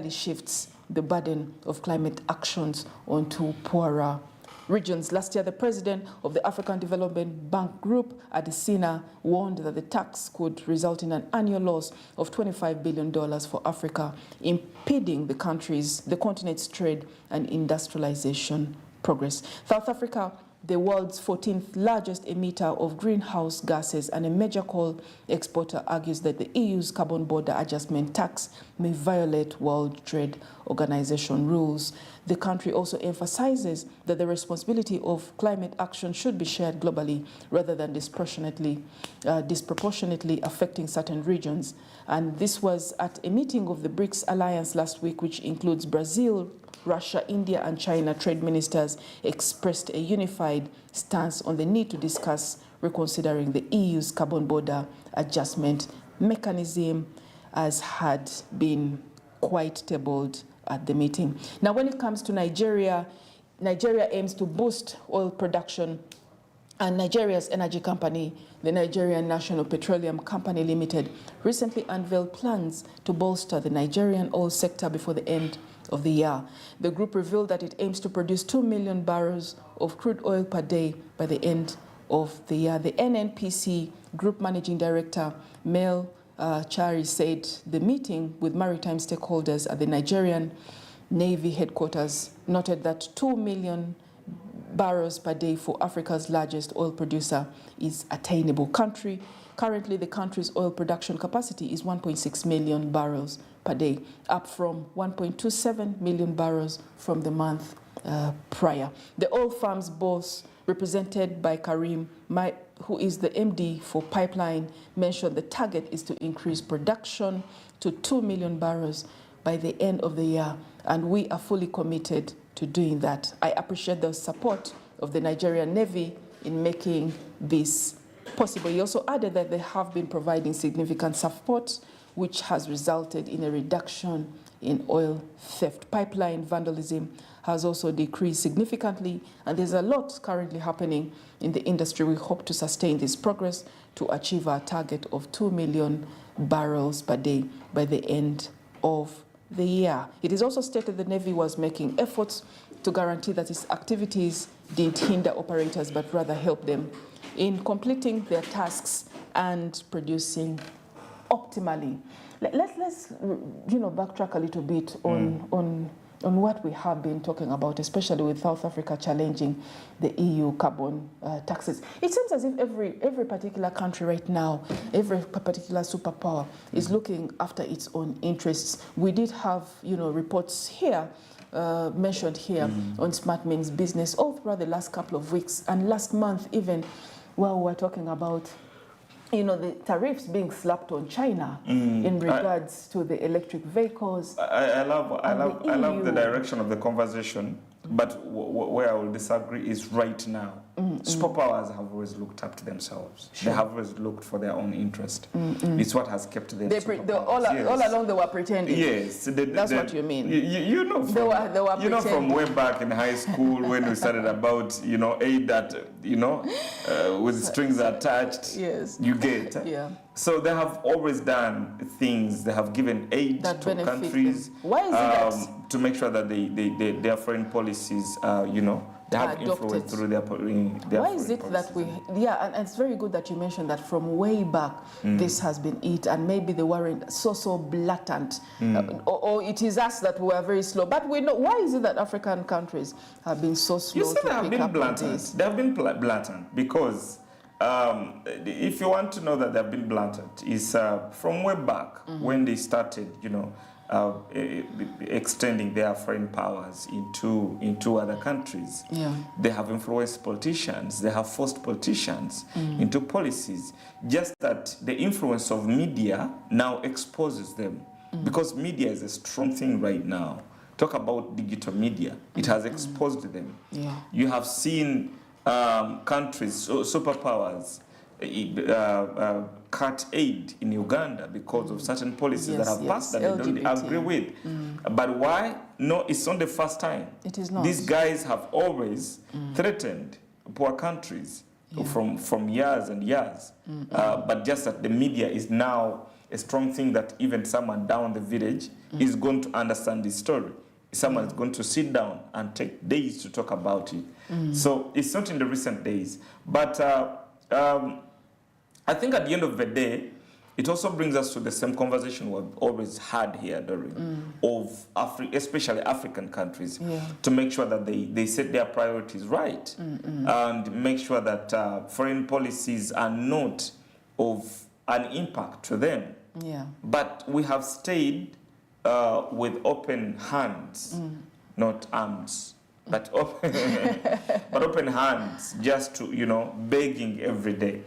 shifts the burden of climate actions onto poorer regions. Last year, the president of the African Development Bank Group, Adesina, warned that the tax could result in an annual loss of $25 billion for Africa, impeding the continent's trade and industrialization progress. South Africa, the world's 14th largest emitter of greenhouse gases and a major coal exporter, argues that the EU's carbon border adjustment tax may violate World Trade Organization rules. The country also emphasizes that the responsibility of climate action should be shared globally rather than disproportionately affecting certain regions. And this was at a meeting of the BRICS alliance last week, which includes Brazil, Russia, India, and China. Trade ministers expressed a unified stance on the need to discuss reconsidering the EU's carbon border adjustment mechanism, as had been quite tabled at the meeting. Now, when it comes to Nigeria, Nigeria aims to boost oil production, and Nigeria's energy company, the Nigerian National Petroleum Company Limited, recently unveiled plans to bolster the Nigerian oil sector before the end of the year. The group revealed that it aims to produce 2 million barrels of crude oil per day by the end of the year. The NNPC Group Managing Director, Mel Chari, said the meeting with maritime stakeholders at the Nigerian Navy headquarters noted that 2 million barrels per day for Africa's largest oil producer is attainable. Currently, the country's oil production capacity is 1.6 million barrels per day, up from 1.27 million barrels from the month prior. The oil firm's boss, represented by Karim, who is the MD for Pipeline, mentioned the target is to increase production to 2 million barrels by the end of the year, and we are fully committed to doing that. I appreciate the support of the Nigerian Navy in making this possible. He also added that they have been providing significant support which has resulted in a reduction in oil theft. Pipeline vandalism has also decreased significantly, and there's a lot currently happening in the industry. We hope to sustain this progress to achieve our target of 2 million barrels per day by the end of the year. It is also stated the Navy was making efforts to guarantee that its activities didn't hinder operators, but rather help them in completing their tasks and producing optimally. Let's backtrack a little bit on what we have been talking about, especially with South Africa challenging the EU carbon taxes. It seems as if every particular country right now, every particular superpower is looking after its own interests. We did have, reports here, mentioned here on Smart Means Business all throughout the last couple of weeks, and last month even, while we're talking about the tariffs being slapped on China in regards to the electric vehicles. I love the direction of the conversation, but where I will disagree is right now. Superpowers have always looked up to themselves. Sure. They have always looked for their own interest. It's what has kept them all along they were pretending. Yes. That's what you mean. You know from, from way back in high school when we started about, aid that, with strings attached. Yes. You get. Yeah. So they have always done things. They have given aid that to countries. Them. Why is it that? To make sure that their foreign policies, they have influence through their Why is it policies. that and it's very good that you mentioned that from way back this has been it, and maybe they weren't so blatant, or it is us that we are very slow. But we know, why is it that African countries have been so slow to pick up on this? They have been blatant because if you want to know that they have been blatant, is from way back when they started, extending their foreign powers into other countries. Yeah. They have influenced politicians. They have forced politicians into policies. Just that the influence of media now exposes them, because media is a strong thing right now. Talk about digital media. It has exposed them. Yeah. You have seen countries, superpowers, cut aid in Uganda because of certain policies that have passed that they don't agree with. But why? No, it's not the first time. It is not. These guys have always threatened poor countries from years and years. But just that the media is now a strong thing that even someone down the village is going to understand this story. Someone is going to sit down and take days to talk about it. So it's not in the recent days. But I think at the end of the day, it also brings us to the same conversation we've always had here, Doreen, of especially African countries, to make sure that they set their priorities right and make sure that foreign policies are not of an impact to them. Yeah. But we have stayed with open hands, not arms. But open hands, just to, begging every day.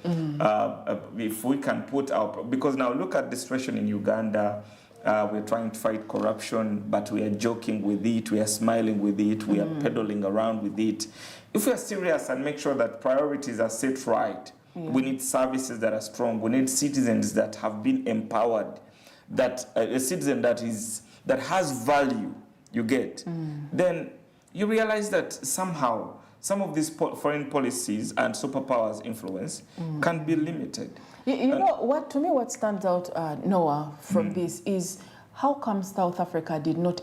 If we can put because now look at the situation in Uganda. We're trying to fight corruption, but we are joking with it, we are smiling with it, we are pedaling around with it. If we are serious and make sure that priorities are set right, we need services that are strong, we need citizens that have been empowered, that a citizen that has value, you get, then you realize that somehow some of these foreign policies and superpowers' influence can be limited. You know what? To me, what stands out, Noah, from this is how come South Africa did not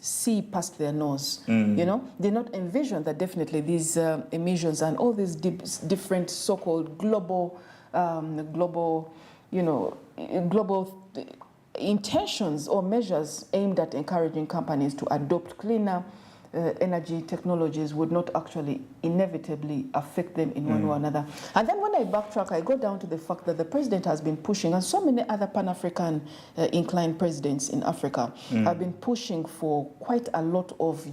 see past their nose. Did not envision that definitely these emissions and all these different so-called global intentions or measures aimed at encouraging companies to adopt cleaner energy technologies would not actually inevitably affect them in one way or another. And then when I backtrack, I go down to the fact that the president has been pushing, and so many other Pan-African inclined presidents in Africa have been pushing for quite a lot of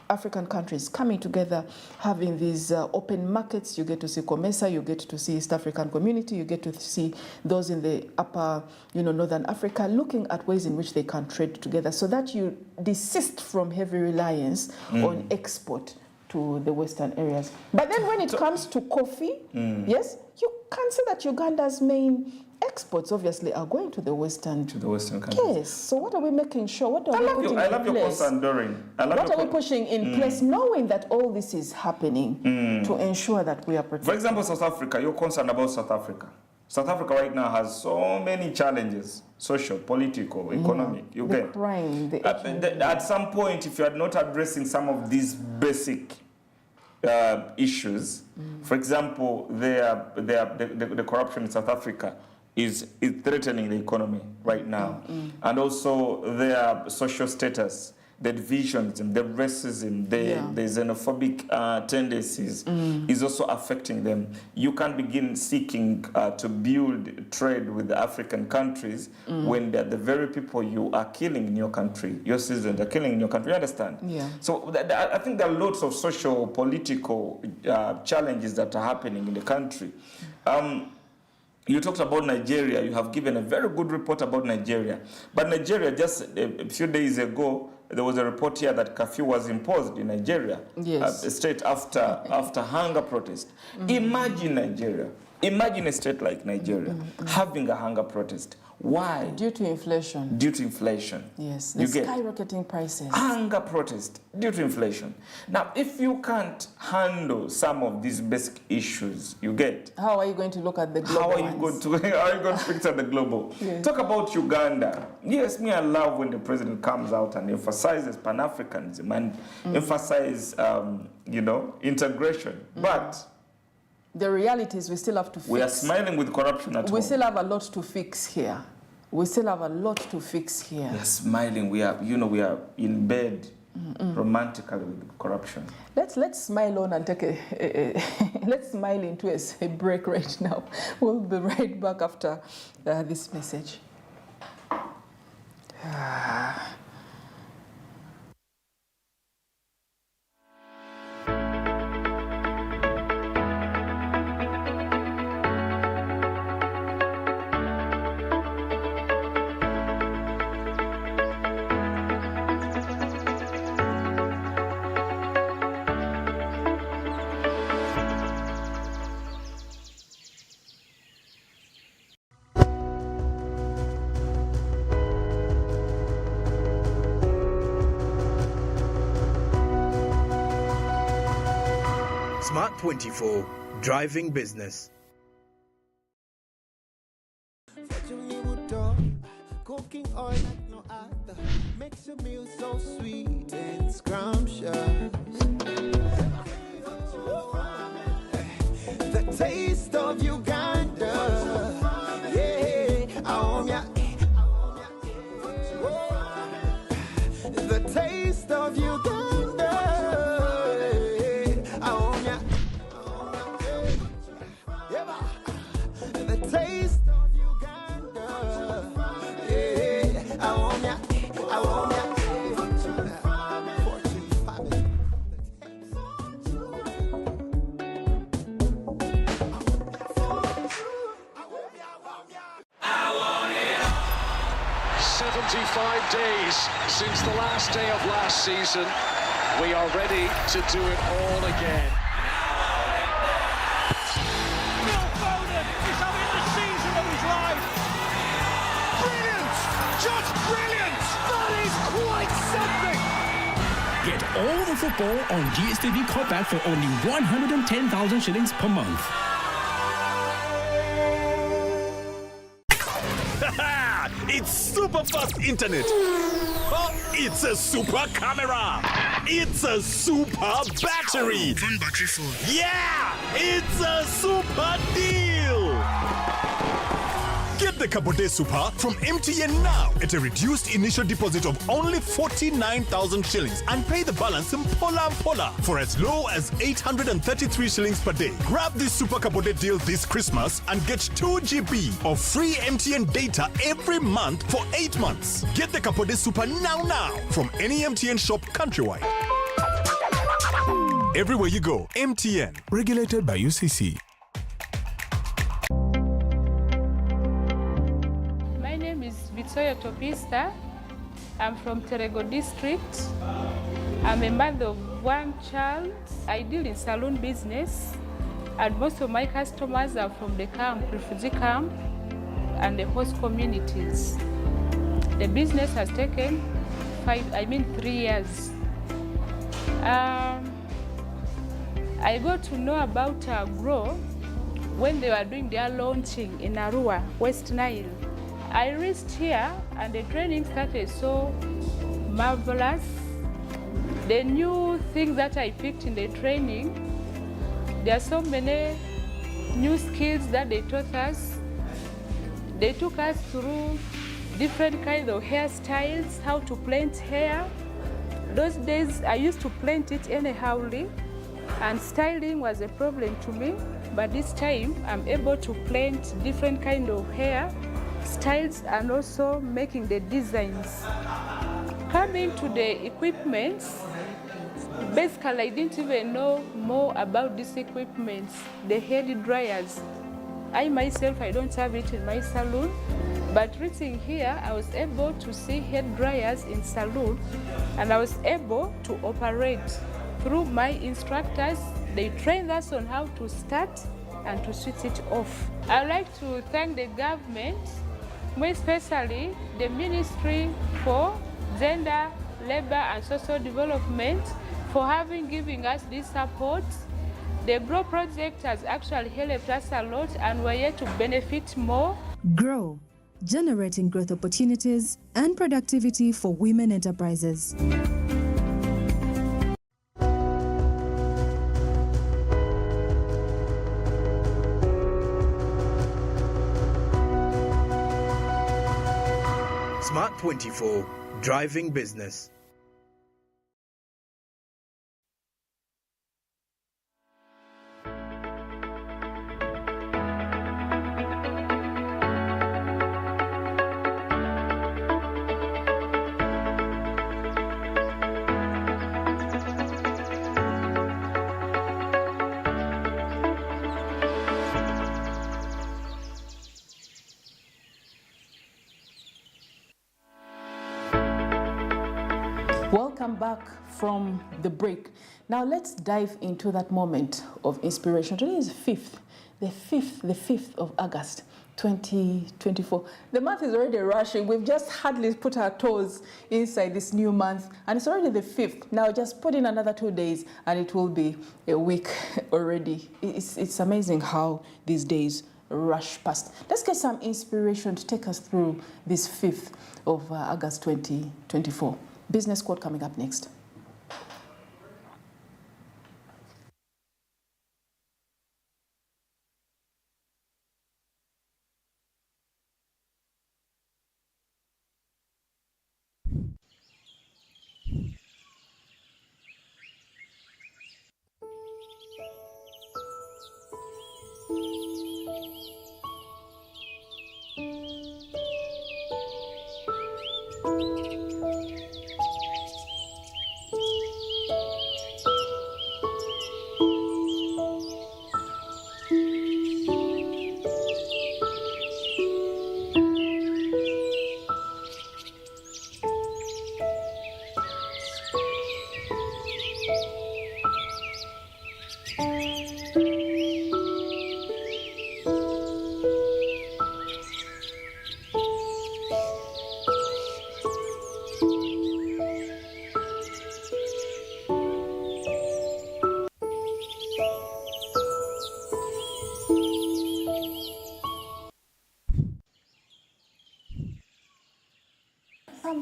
African countries coming together, having these open markets. You get to see COMESA, you get to see East African Community, you get to see those in the upper, Northern Africa, looking at ways in which they can trade together so that you desist from heavy reliance on export to the Western areas. But then when it comes to coffee, yes, you can say that Uganda's main exports obviously are going to the Western countries. Yes. So what are we making sure? What are we putting in place? I love your concern, Doreen. What are we pushing in place, knowing that all this is happening, to ensure that we are protected? For example, South Africa, you're concerned about South Africa. South Africa right now has so many challenges, social, political, economic. You the get crime, at some point, if you are not addressing some of these basic issues, for example, the corruption in South Africa is threatening the economy right now, and also their social status, the divisionism, the racism, the xenophobic tendencies is also affecting them. You can't begin seeking to build trade with the African countries when they're the very people you are killing in your country. Your citizens are killing in your country. You understand? Yeah. So I think there are lots of social, political challenges that are happening in the country. You talked about Nigeria. You have given a very good report about Nigeria. But Nigeria, just a few days ago, there was a report here that curfew was imposed in Nigeria, state after hunger protest. Imagine Nigeria. Imagine a state like Nigeria having a hunger protest. Why? Due to inflation. Due to inflation. Yes, the skyrocketing prices. Hunger protest due to inflation. Now, if you can't handle some of these basic issues, you get. How are you going to look at the global How are you going to picture the global? Yes. Talk about Uganda. Yes, I love when the president comes out and emphasizes Pan-Africanism and emphasizes, integration. But the reality is we still have to fix. We are smiling with corruption at home. We still have a lot to fix here. We still have a lot to fix here. We are smiling. We are in bed romantically with corruption. Let's smile on and take let's smile into a break right now. We'll be right back after this message. Smart 24, driving business. Cooking oil like no other makes your meal so sweet and scrumptious. The taste of Uganda, the taste of Uganda, the taste of Uganda. Days since the last day of last season, we are ready to do it all again. Phil Foden is having the season of his life. Brilliant! Just brilliant! That is quite something! Get all the football on DStv Compact for only 110,000 shillings per month. It's super fast internet. Oh, it's a super camera. It's a super battery. Phone battery full. Yeah, it's a super deal. Get the Kabode Super from MTN now at a reduced initial deposit of only 49,000 shillings and pay the balance in Pola for as low as 833 shillings per day. Grab this Super Kabode deal this Christmas and get 2 GB of free MTN data every month for 8 months. Get the Kabode Super now from any MTN shop countrywide. Everywhere you go, MTN. Regulated by UCC. Victoria Topista. I'm from Terego district. I'm a mother of one child. I deal in salon business, and most of my customers are from the camp, refugee camp. and the host communities. The business has taken 3 years. I got to know about Grow when they were doing their launching in Arua, West Nile. I reached here and the training started so marvelous. The new things that I picked in the training, there are so many new skills that they taught us. They took us through different kinds of hairstyles, how to plant hair. Those days I used to plant it anyhowly, and styling was a problem to me. But this time I'm able to plant different kind of hair styles and also making the designs. Coming to the equipment, basically I didn't even know more about these equipments, the hair dryers. I myself, I don't have it in my salon, but reaching here, I was able to see hair dryers in salon, and I was able to operate. Through my instructors, they trained us on how to start and to switch it off. I'd like to thank the government, more especially the Ministry for Gender, Labor and Social Development, for giving us this support. The GROW project has actually helped us a lot, and we're yet to benefit more. GROW, generating growth opportunities and productivity for women enterprises. Smart 24, driving business. Welcome back from the break. Now let's dive into that moment of inspiration. Today is the 5th of August, 2024. The month is already rushing. We've just hardly put our toes inside this new month, and it's already the 5th. Now just put in another 2 days and it will be a week already. It's amazing how these days rush past. Let's get some inspiration to take us through this 5th of August 2024. Business Quote coming up next.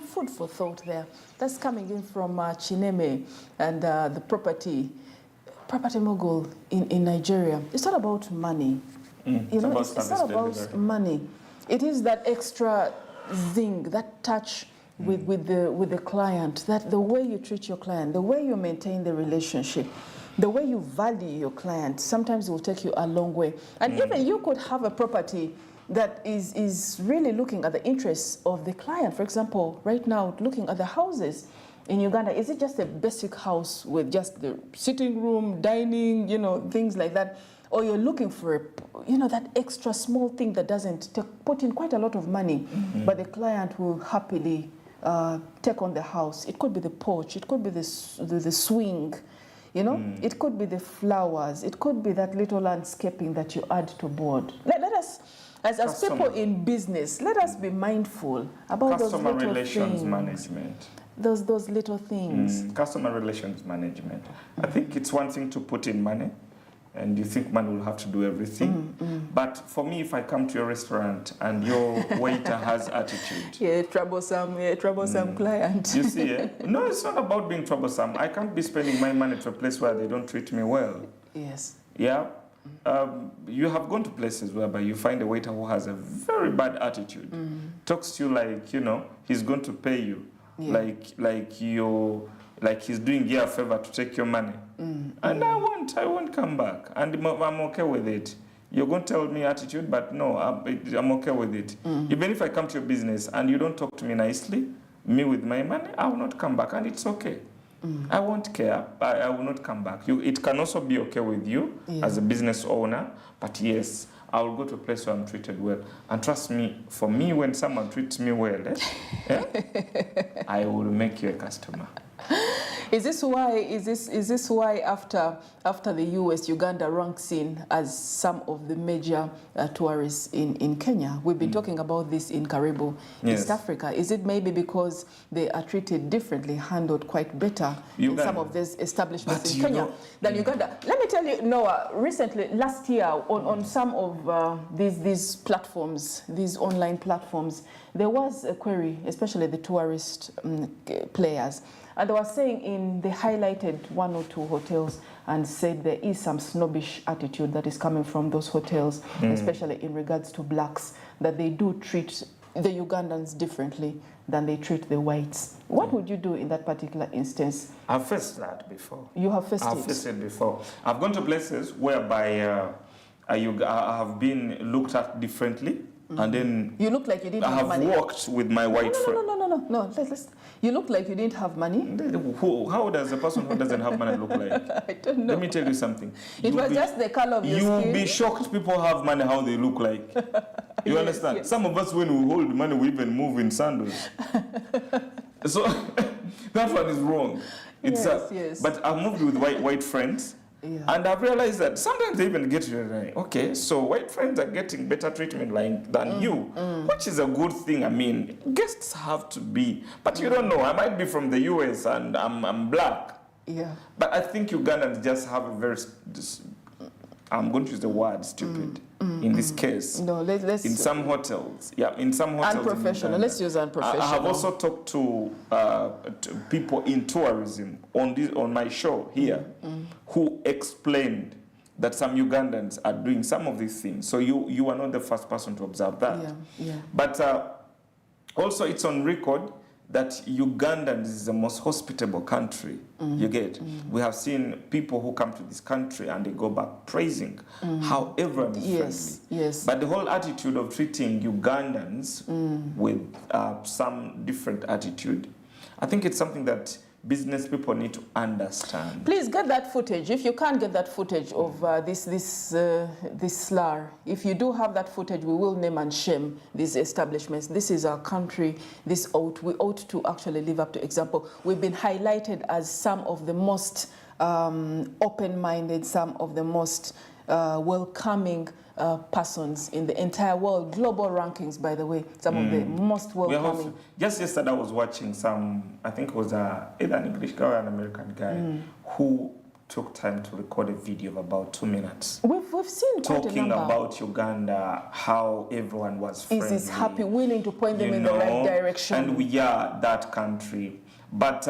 Food for thought there. That's coming in from Chineme and the property mogul in Nigeria. It's not about money. It's not about money. It is that extra zing, that touch with the client, that the way you treat your client, the way you maintain the relationship, the way you value your client, sometimes it will take you a long way. And even you could have a property that is really looking at the interests of the client. For example, right now, looking at the houses in Uganda, is it just a basic house with just the sitting room, dining, things like that? Or you're looking for, that extra small thing that doesn't put in quite a lot of money, but the client will happily take on the house. It could be the porch, it could be the swing, it could be the flowers, it could be that little landscaping that you add to board. Let us as people in business, let us be mindful about those little customer relations things. management. Those little things. Customer relations management. I think it's one thing to put in money, and you think money will have to do everything. But for me, if I come to your restaurant and your waiter has attitude. Yeah, troublesome client. You see, no, it's not about being troublesome. I can't be spending my money to a place where they don't treat me well. Yes. Yeah. You have gone to places whereby you find a waiter who has a very bad attitude, talks to you like, he's going to pay you, like he's doing you a favor to take your money. And I won't come back, and I'm okay with it. You're going to tell me attitude, but no, I'm okay with it. Even if I come to your business and you don't talk to me nicely, me with my money, I will not come back, and it's okay. I won't care. I will not come back. It can also be okay with you as a business owner, but yes, I will go to a place where I'm treated well. And trust me, for me, when someone treats me well, I will make you a customer. Is this why after the US, Uganda ranks in as some of the major tourists in Kenya? We've been talking about this in Karibu, East Africa. Is it maybe because they are treated differently, handled quite better in some of these establishments in Kenya than Uganda? Let me tell you, Noah, recently, last year, on some of these platforms, these online platforms, there was a query, especially the tourist players. And they were saying they highlighted one or two hotels and said there is some snobbish attitude that is coming from those hotels, especially in regards to blacks, that they do treat the Ugandans differently than they treat the whites. What would you do in that particular instance? I've faced that before. You have faced it? I've faced it before. I've gone to places whereby I have been looked at differently. And then you look like you didn't have money. I have walked with my white friend. No. You look like you didn't have money. How does a person who doesn't have money look like? I don't know. Let me tell you something. It was just the color of your skin. You'll be shocked people have money how they look like. You understand? Yes. Some of us, when we hold money, we even move in sandals. So that one is wrong. Yes. But I've moved with white friends. Yeah. And I've realized that sometimes they even get you like, okay, so white friends are getting better treatment than you, which is a good thing. I mean, guests have to be, but you don't know. I might be from the US and I'm black. Yeah. But I think Ugandans just have a very, I'm going to use the word stupid in this case. No, let's in some hotels. Yeah, in some hotels. Unprofessional. Let's use unprofessional. I have also talked to people in tourism on my show here who explained that some Ugandans are doing some of these things. So you are not the first person to observe that. Yeah. But also it's on record that Ugandans is the most hospitable country. You get. We have seen people who come to this country and they go back praising how everyone is friendly. Yes. But the whole attitude of treating Ugandans with some different attitude, I think it's something that business people need to understand. Please get that footage. If you can't get that footage of this slur, if you do have that footage, we will name and shame these establishments. This is our country. We ought to actually live up to example. We've been highlighted as some of the most open-minded, some of the most welcoming persons in the entire world. Global rankings, by the way, some of the most welcoming. Just yesterday I was watching I think it was either an English guy or an American guy who took time to record a video of about 2 minutes. We've seen quite a number. Talking about Uganda, how everyone was friendly. Is happy, willing to point them in the right direction. And we are that country. But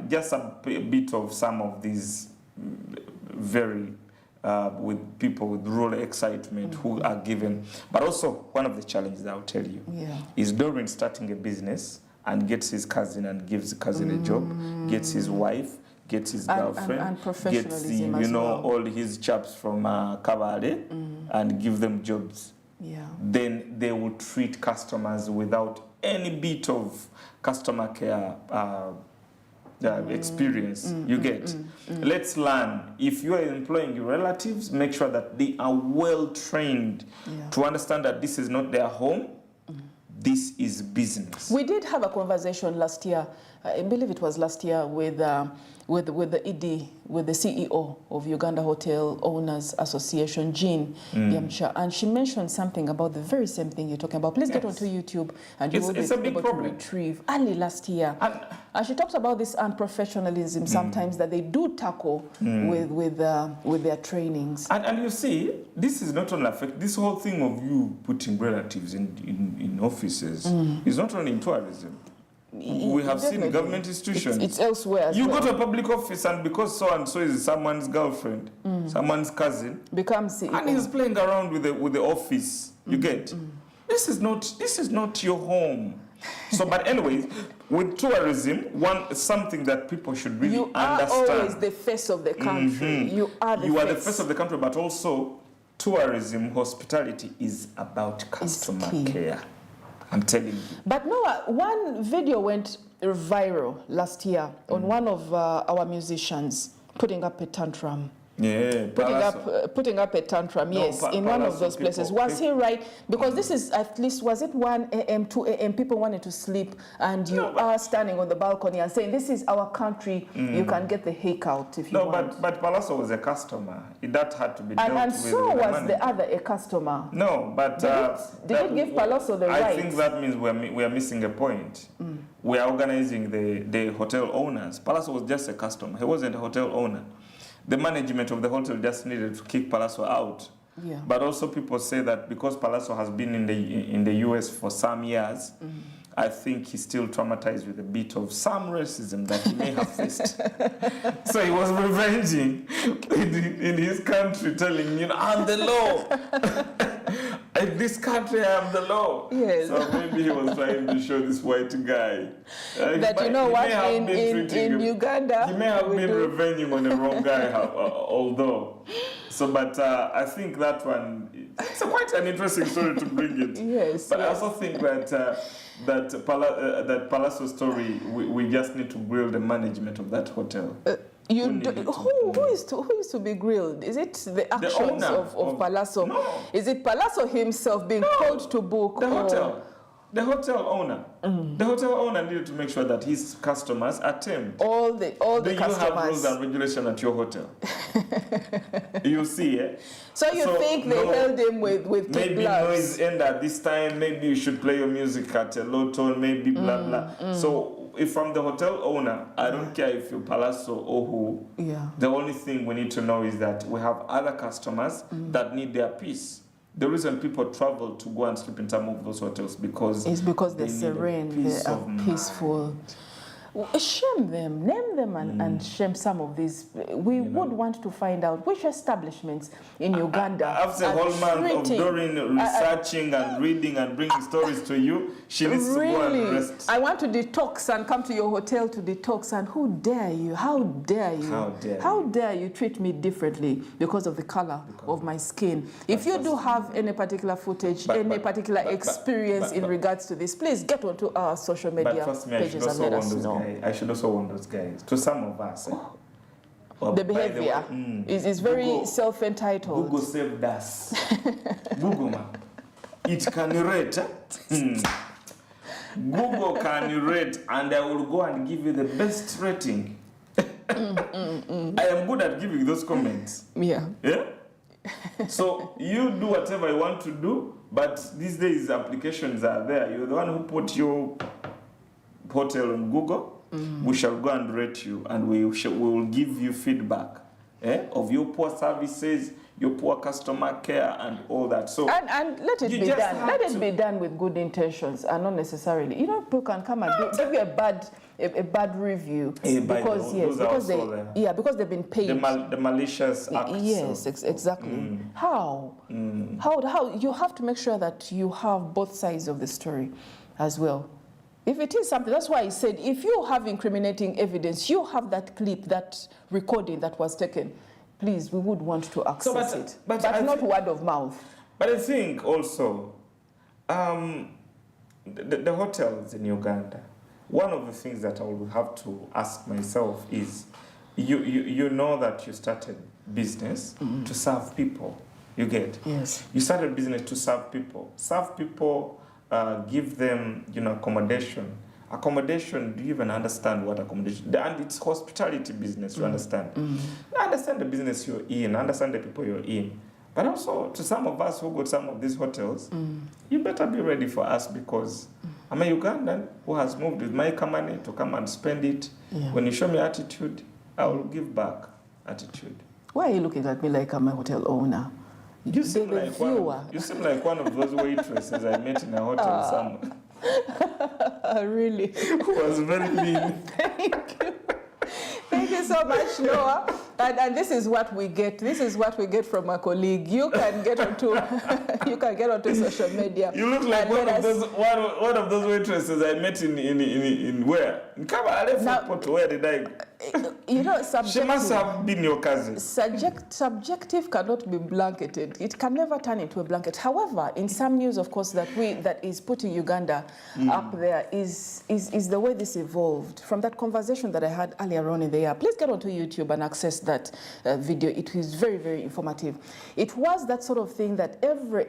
just a bit of some of these very with people with rural excitement who are given. But also, one of the challenges I'll tell you is Doreen starting a business and gets his cousin and gives the cousin a job, gets his wife, gets his girlfriend, gets all his chaps from Kabale and give them jobs. Yeah. Then they will treat customers without any bit of customer care experience. You get. Let's learn. If you are employing your relatives, make sure that they are well trained to understand that this is not their home. This is business. We did have a conversation last year I believe it was last year, with the ED, with the CEO of Uganda Hotel Owners Association, Jean Yamcha, and she mentioned something about the very same thing you're talking about. Please get onto YouTube, and you will be able to retrieve early last year. And she talks about this unprofessionalism sometimes that they do tackle with their trainings. And you see, this is not only affect this whole thing of you putting relatives in offices is not only in tourism. We have seen government institutions. It's elsewhere as well. You go to a public office, and because so and so is someone's girlfriend, someone's cousin, becomes CEO. And he's playing around with the office. You get? This is not your home. So, but anyways, with tourism, something that people should really understand. You are always the face of the country. You are the face of the country, but also tourism, hospitality is about customer care. I'm telling you. But Noah, one video went viral last year on one of our musicians putting up a tantrum. Yeah, putting up a tantrum, yes, in one of those places. Was he right? Because this is at least, was it 1 a.m., 2 a.m., people wanted to sleep, and you are standing on the balcony and saying, this is our country, you can get the heck out if you want. No, but Palazzo was a customer. That had to be dealt with. And so was the other a customer. No, but... Did it give Palazzo the right? I think that means we are missing a point. We are organizing the hotel owners. Palazzo was just a customer. He wasn't a hotel owner. The management of the hotel just needed to kick Palazzo out. Yeah. But also people say that because Palazzo has been in the US for some years, I think he's still traumatized with a bit of some racism that he may have faced. So he was revenging in his country, telling, I'm the law. In this country, I am the law. Yes. So maybe he was trying to show this white guy. That you know what, in Uganda... He may have been revenging on the wrong guy, although. So, but I think that one, it's quite an interesting story to bring it. Yes. But I also think that Palazzo story, we just need to grill the management of that hotel. Who is to be grilled? Is it the actions of Palazzo? No. Is it Palazzo himself being called to book? The hotel owner. The hotel owner needed to make sure that his customers attend. All the customers. You have rules and regulations at your hotel. You see, eh? So you think they held him with kid maybe gloves? noise end at this time. Maybe you should play your music at a low tone. Maybe blah blah. So if I'm the hotel owner, I don't care if you're Palazzo or who. Yeah. The only thing we need to know is that we have other customers that need their peace. The reason people travel to go and sleep in some of those hotels because they're serene, they are peaceful. Shame them, name them and shame some of these. We would want to find out which establishments in Uganda. After a whole month of Doreen researching and reading and bringing stories to you, she needs to go and rest. I want to detox and come to your hotel to detox, and who dare you? How dare you? How dare you treat me differently because of the color of my skin? If you do have any particular footage, any particular experience in regards to this, please get onto our social media pages and let us know. I should also warn those guys. To some of us, the behavior is very self-entitled. Google saved us. Google, man. It can rate. Google can rate, and I will go and give you the best rating. I am good at giving those comments. Yeah. Yeah? So you do whatever you want to do, but these days applications are there. You're the one who put your hotel on Google. We shall go and rate you, and we will give you feedback of your poor services, your poor customer care, and all that. So and let it be done. Let it be done with good intentions, and not necessarily. People can come and give you a bad review because they've been paid. The malicious acts. Yes, exactly. How you have to make sure that you have both sides of the story as well. If it is something, that's why I said, if you have incriminating evidence, you have that clip, that recording that was taken, please, we would want to access it. But not word of mouth. But I think also, the hotels in Uganda, one of the things that I will have to ask myself is, you know that you started business to serve people. You get? Yes. You started business to serve people. Serve people, give them, accommodation, Accommodation, do you even understand what accommodation? And it's hospitality business, you understand? I understand the business you're in, I understand the people you're in. But also, to some of us who go to some of these hotels, you better be ready for us because I'm a Ugandan who has moved with my money to come and spend it. Yeah. When you show me attitude, I will give back attitude. Why are you looking at me like I'm a hotel owner? You seem like one of those waitresses I met in a hotel somewhere. Really? Who was very mean. Thank you. Thank you so much, Noah. And this is what we get. This is what we get from a colleague. You can get onto social media. You look like one of those waitresses I met in where? In Kabale Airport. Where did I? You know, she must have been your cousin. Subjective cannot be blanketed. It can never turn into a blanket. However, in some news, of course, that is putting Uganda up there is the way this evolved. From that conversation that I had earlier on in the year, please get onto YouTube and access that video. It is very, very informative. It was that sort of thing that every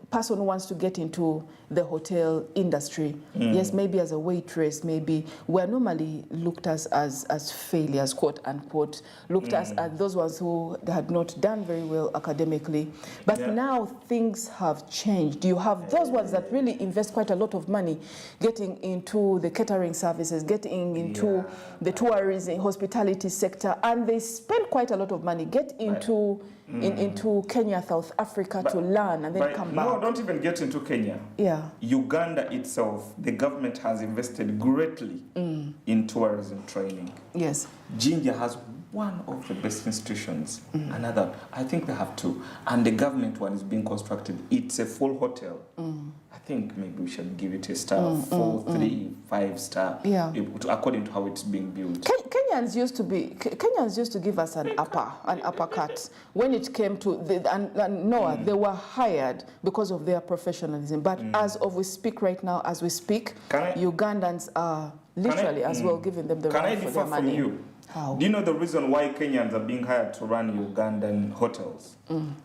person who wants to get into the hotel industry, yes, maybe as a waitress, maybe we're normally looked at as failures, quote unquote, looked at as those ones who had not done very well academically. But now things have changed. You have those ones that really invest quite a lot of money getting into the catering services, getting into the tourism, hospitality sector, and they spend quite a lot of money, get into into Kenya, South Africa to learn and then come back. No, don't even get into Kenya. Yeah. Uganda itself, the government has invested greatly in tourism training. Yes. Jinja has one of the best institutions. Another, I think they have two. And the government one is being constructed. It's a full hotel. I think maybe we should give it a star, 4, 3, 5 star, according to how it's being built. Kenyans used to give us an uppercut when it came to Noah. They were hired because of their professionalism. But as we speak right now, Ugandans are literally as well giving them the right for their money. Can I differ from you? How? Do you know the reason why Kenyans are being hired to run Ugandan hotels?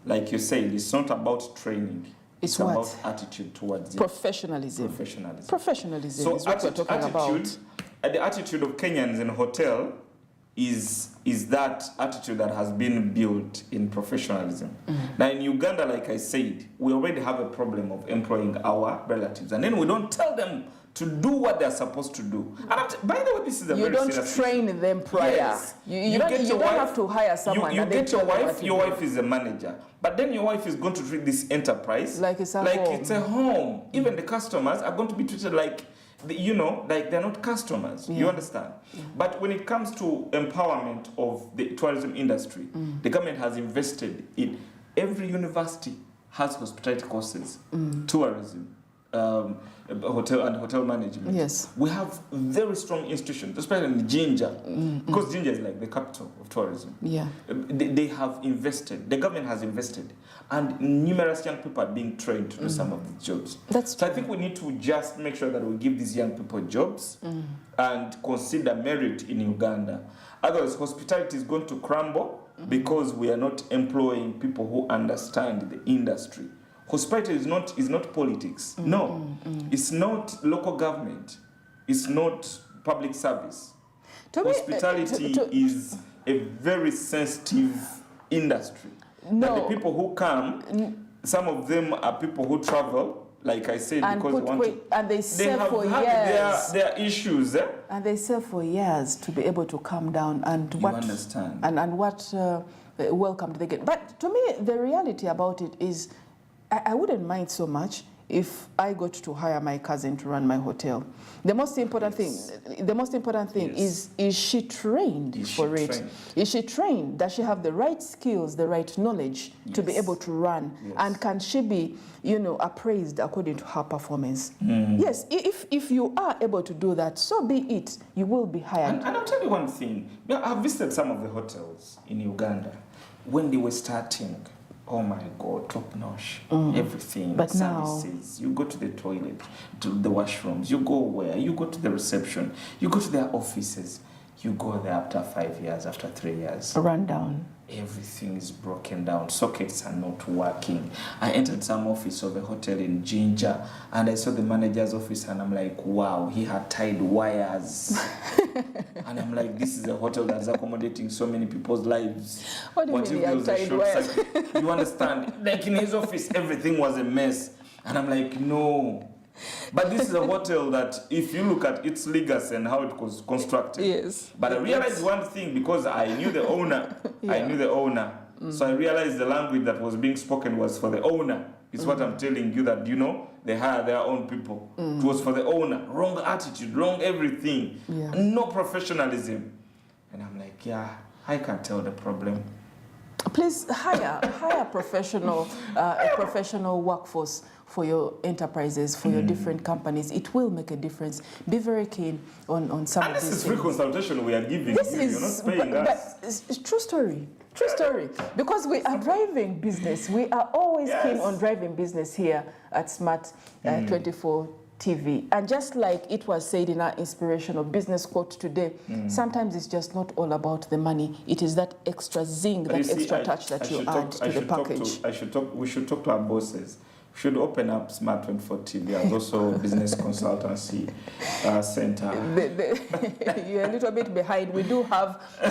Like you said, it's not about training. It's about attitude towards it. Professionalism. Professionalism so is what we're talking about. The attitude of Kenyans in a hotel is that attitude that has been built in professionalism. Now in Uganda, like I said, we already have a problem of employing our relatives. And then we don't tell them to do what they're supposed to do. And by the way, this is a very serious issue. You don't train them prior. Yes. You don't have to hire someone. You get your wife is a manager. But then your wife is going to treat this enterprise like it's a home. Even the customers are going to be treated like, like they're not customers. You understand? But when it comes to empowerment of the tourism industry, the government has invested in every university has hospitality courses, tourism, hotel management. Yes. We have very strong institutions, especially in Jinja, because Jinja is like the capital of tourism. Yeah. They have invested, the government has invested, and numerous young people are being trained to do some of these jobs. So I think we need to just make sure that we give these young people jobs and consider merit in Uganda. Otherwise, hospitality is going to crumble because we are not employing people who understand the industry. Hospitality is not politics. No, it's not local government. It's not public service. Hospitality is a very sensitive industry. No. And the people who come, some of them are people who travel, like I said, and because they sell for years. Their issues. And they sell for years to be able to come down and you understand. And what welcome do they get? But to me, the reality about it is, I wouldn't mind so much if I got to hire my cousin to run my hotel. The most important thing is she trained for it? Is she trained? Does she have the right skills, the right knowledge to be able to run? And can she be, appraised according to her performance? Yes, if you are able to do that, so be it. You will be hired. And I'll tell you one thing. I've visited some of the hotels in Uganda when they were starting. Oh my God, top notch, everything, but services. You go to the toilet, to the washrooms, you go where? You go to the reception, you go to their offices. You go there after 5 years, after 3 years. Run down. Everything is broken down. Sockets are not working. I entered some office of a hotel in Jinja and I saw the manager's office and I'm like, wow, he had tied wires. And I'm like, this is a hotel that's accommodating so many people's lives. What do you mean he had tied wires? You understand? Like in his office, everything was a mess. And I'm like, no. But this is a hotel that, if you look at its legacy and how it was constructed. Yes. But I realized one thing because I knew the owner. Yeah. I knew the owner. So I realized the language that was being spoken was for the owner. It's what I'm telling you, that, you know, they hire their own people. It was for the owner. Wrong attitude, wrong everything. Yeah. No professionalism. And I'm like, yeah, I can't tell the problem. Please hire a professional workforce for your enterprises, for your different companies. It will make a difference. Be very keen on some And of this these is free things. consultation we are giving This you. You're not paying but us. it's true story. True story. Because we are driving business. We are always keen on driving business here at Smart 24 TV. And just like it was said in our inspirational business quote today, sometimes it's just not all about the money. It is that extra zing, But that you see, extra touch that you add to the package. We should talk to our bosses. We should open up Smart 24 TV as also a business consultancy center. You're a little bit behind. We do have a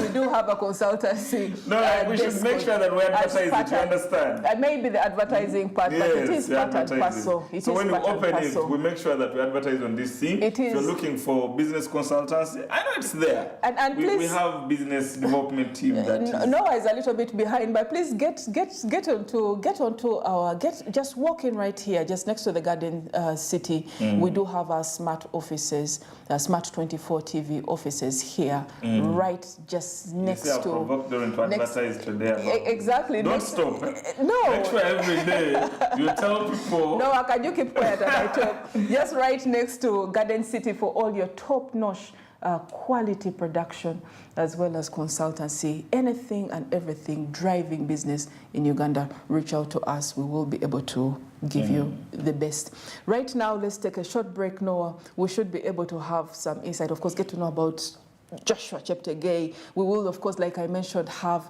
consultancy. No, we should make sure that we advertise it. You understand? Maybe the advertising part, but it is we part and advertise parcel. it. So when we open it, we make sure that we advertise on this thing. It If you're is. looking for business consultancy, I know it's there. And we please, have business development team that is. Noah is a little bit behind, but please just walk in right here, just next to the Garden City. We do have our smart offices, Smart 24 TV offices here, right just next you see, to. Provoked Dorin to advertise today. Exactly. Don't stop. No. Make sure every day you tell people. No, can you keep quiet as I talk? Just right next to Garden City for all your top-notch quality production as well as consultancy, anything and everything driving business in Uganda. Reach out to us. We will be able to give you the best. Right now, let's take a short break, Noah. We should be able to have some insight, of course, get to know about Joshua Cheptegei. We will, of course, like I mentioned, have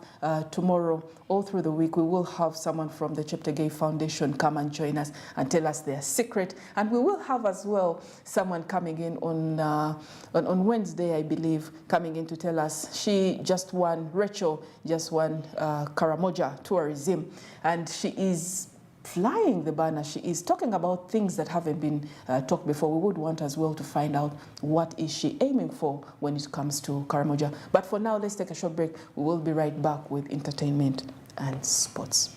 tomorrow, all through the week, we will have someone from the Cheptegei Foundation come and join us and tell us their secret. And we will have as well someone coming in on Wednesday, I believe, coming in to tell us Rachel just won Karamoja Tourism, and she is flying the banner. She is talking about things that haven't been talked before. We would want as well to find out what is she aiming for when it comes to Karamoja. But for now, let's take a short break. We will be right back with entertainment and sports.